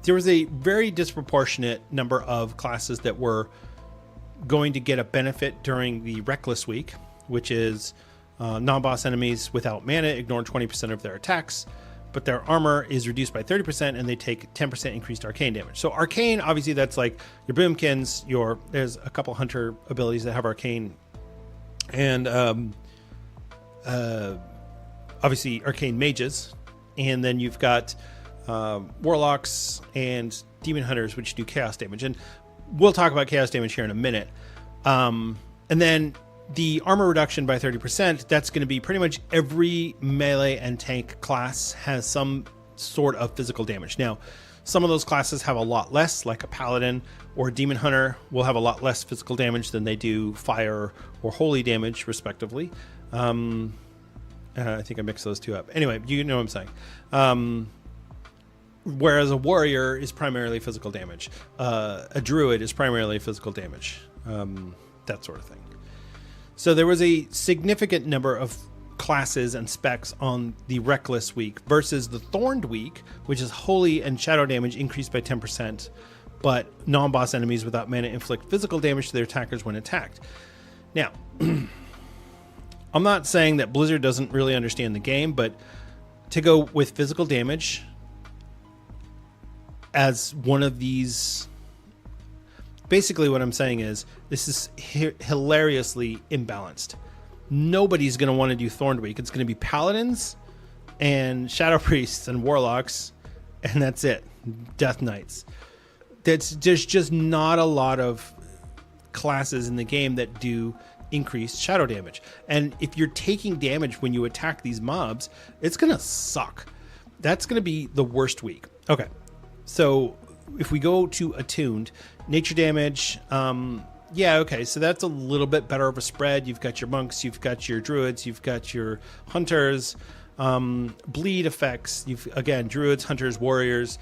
there was a very disproportionate number of classes that were going to get a benefit during the Reckless week, which is non-boss enemies without mana ignore 20% of their attacks, but their armor is reduced by 30% and they take 10% increased arcane damage. So arcane, obviously that's like your boomkins, there's a couple hunter abilities that have arcane, and obviously arcane mages, and then you've got warlocks and demon hunters, which do chaos damage, and we'll talk about chaos damage here in a minute. And then the armor reduction by 30%, that's going to be pretty much every melee and tank class has some sort of physical damage. Now, some of those classes have a lot less, like a paladin or a demon hunter will have a lot less physical damage than they do fire or holy damage, respectively. I think I mixed those two up. Anyway, you know what I'm saying. Whereas a warrior is primarily physical damage. A druid is primarily physical damage. That sort of thing. So there was a significant number of classes and specs on the Reckless week versus the Thorned week, which is holy and shadow damage increased by 10%, but non-boss enemies without mana inflict physical damage to their attackers when attacked. Now, I'm not saying that Blizzard doesn't really understand the game, but to go with physical damage as one of these, basically what I'm saying is this is hilariously imbalanced. Nobody's going to want to do Thorned Week. It's going to be paladins and shadow priests and warlocks, and that's it. Death Knights. There's just not a lot of classes in the game that do increased shadow damage. And if you're taking damage when you attack these mobs, it's going to suck. That's going to be the worst week. Okay. So if we go to Attuned, nature damage, yeah, okay, so that's a little bit better of a spread. You've got your monks, you've got your druids, you've got your hunters, bleed effects, again, druids, hunters, warriors,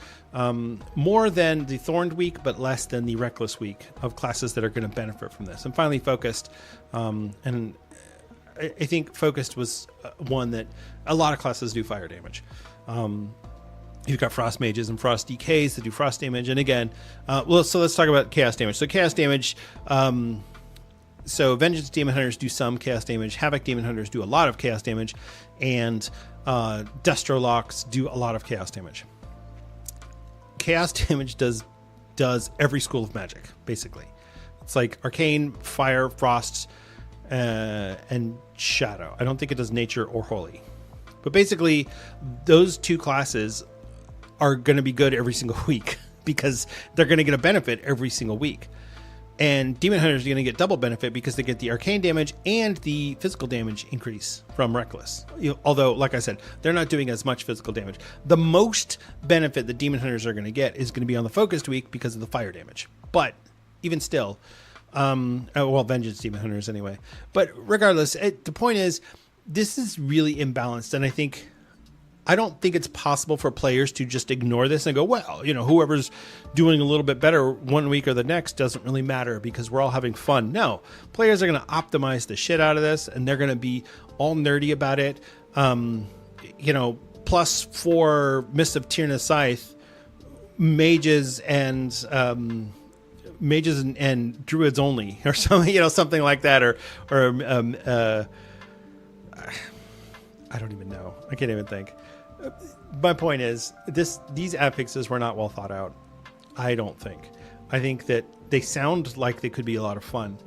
more than the Thorned week, but less than the Reckless week of classes that are going to benefit from this. And finally, Focused, and I think Focused was one that a lot of classes do fire damage. You've got Frost Mages and Frost DKs that do Frost damage. And again, so let's talk about Chaos damage. So Chaos damage, so Vengeance Demon Hunters do some Chaos damage. Havoc Demon Hunters do a lot of Chaos damage. And Destrolocks do a lot of Chaos damage. Chaos damage does every school of magic, basically. It's like Arcane, Fire, Frost, and Shadow. I don't think it does Nature or Holy. But basically, those two classes are going to be good every single week because they're going to get a benefit every single week. And Demon Hunters are going to get double benefit because they get the arcane damage and the physical damage increase from Reckless. Although, like I said, they're not doing as much physical damage. The most benefit that Demon Hunters are going to get is going to be on the focused week because of the fire damage. But even still, Vengeance Demon Hunters anyway. But regardless, the point is, this is really imbalanced, and I don't think it's possible for players to just ignore this and go, well, whoever's doing a little bit better one week or the next doesn't really matter because we're all having fun. No, players are going to optimize the shit out of this, and they're going to be all nerdy about it. Plus 4 Mists of Tyrna Scythe, mages and druids only, or something, something like that, or I don't even know. I can't even think. My point is, these affixes were not well thought out. I don't think. I think that they sound like they could be a lot of fun.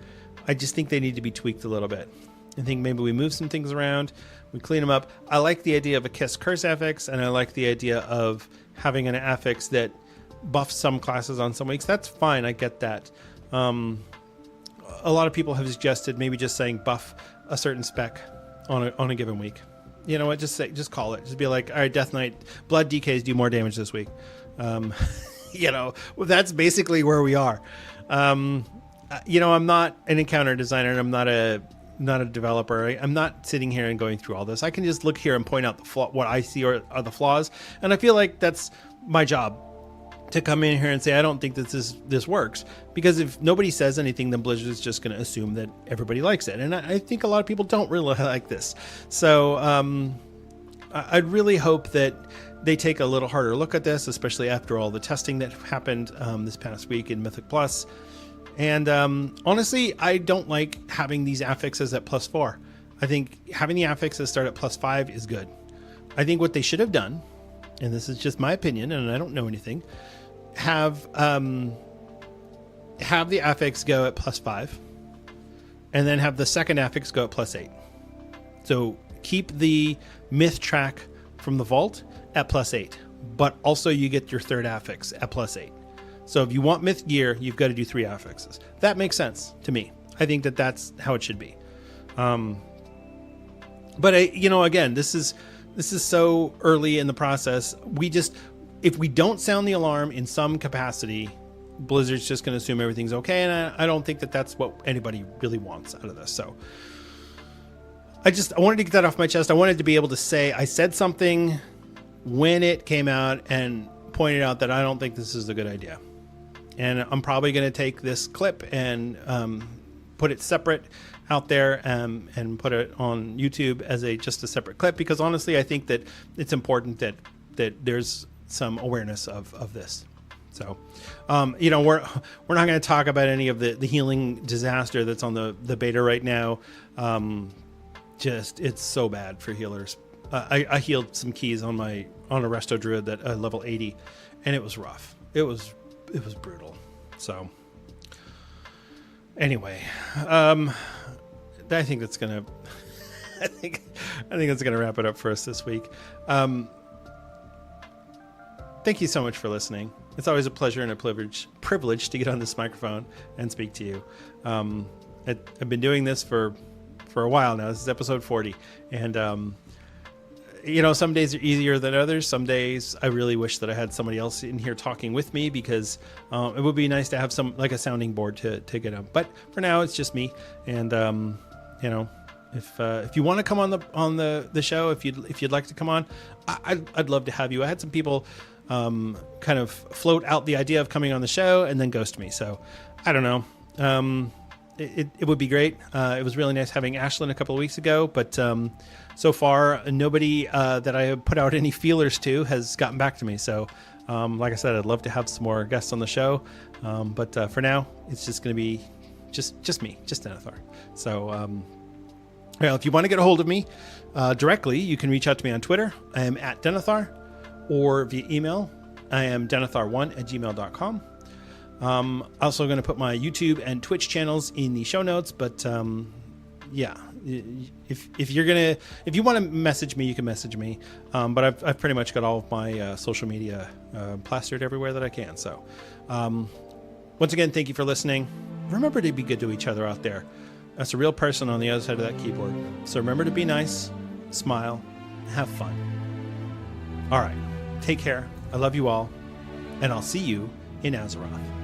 I just think they need to be tweaked a little bit. I think maybe we move some things around, we clean them up. I like the idea of a Kiss Curse affix, and I like the idea of having an affix that buffs some classes on some weeks. That's fine. I get that. A lot of people have suggested maybe just saying buff a certain spec on a given week. You know what? Just call it. Just be like, all right, Death Knight, blood DKs do more damage this week. That's basically where we are. I'm not an encounter designer, and I'm not a developer. I'm not sitting here and going through all this. I can just look here and point out what I see are the flaws, and I feel like that's my job, to come in here and say I don't think that this works, because if nobody says anything, then Blizzard is just going to assume that everybody likes it, and I think a lot of people don't really like this. So I'd really hope that they take a little harder look at this, especially after all the testing that happened this past week in Mythic Plus. And honestly, I don't like having these affixes at +4. I think having the affixes start at +5 is good. I think what they should have done, and this is just my opinion, and I don't know anything, have the affix go at +5, and then have the second affix go at +8. So keep the myth track from the vault at +8, but also you get your third affix at +8. So if you want myth gear, you've got to do 3 affixes. That makes sense to me. I think that's how it should be. But again, this is so early in the process. If we don't sound the alarm in some capacity, Blizzard's just going to assume everything's okay, and I don't think that that's what anybody really wants out of this. So I wanted to get that off my chest. I wanted to be able to say I said something when it came out and pointed out that I don't think this is a good idea. And I'm probably going to take this clip and put it separate out there and put it on YouTube as just a separate clip, because honestly, I think that it's important that there's some awareness of this. So, we're not going to talk about any of the healing disaster that's on the beta right now. It's so bad for healers. I healed some keys on a Resto Druid that level 80, and it was rough. It was brutal. So anyway, I think that's gonna I think that's gonna wrap it up for us this week. Thank you so much for listening. It's always a pleasure and a privilege to get on this microphone and speak to you. I've been doing this for a while now. This is episode 40, and some days are easier than others. Some days I really wish that I had somebody else in here talking with me, because it would be nice to have a sounding board to get up. But for now, it's just me. And if you want to come on the show, if you'd like to come on, I'd love to have you. I had some people kind of float out the idea of coming on the show and then ghost me. So I don't know. It would be great. It was really nice having Ashlyn a couple of weeks ago, but so far nobody that I have put out any feelers to has gotten back to me. So like I said, I'd love to have some more guests on the show, but for now it's just going to be just me, just Denethor. So if you want to get a hold of me directly, you can reach out to me on Twitter. I am at Denethor, or via email. I am denethor1@gmail.com. Also going to put my YouTube and Twitch channels in the show notes, but if you want to message me, you can message me. But I've pretty much got all of my social media plastered everywhere that I can. So once again, thank you for listening. Remember to be good to each other out there. That's a real person on the other side of that keyboard. So remember to be nice, smile, have fun. All right, take care. I love you all, and I'll see you in Azeroth.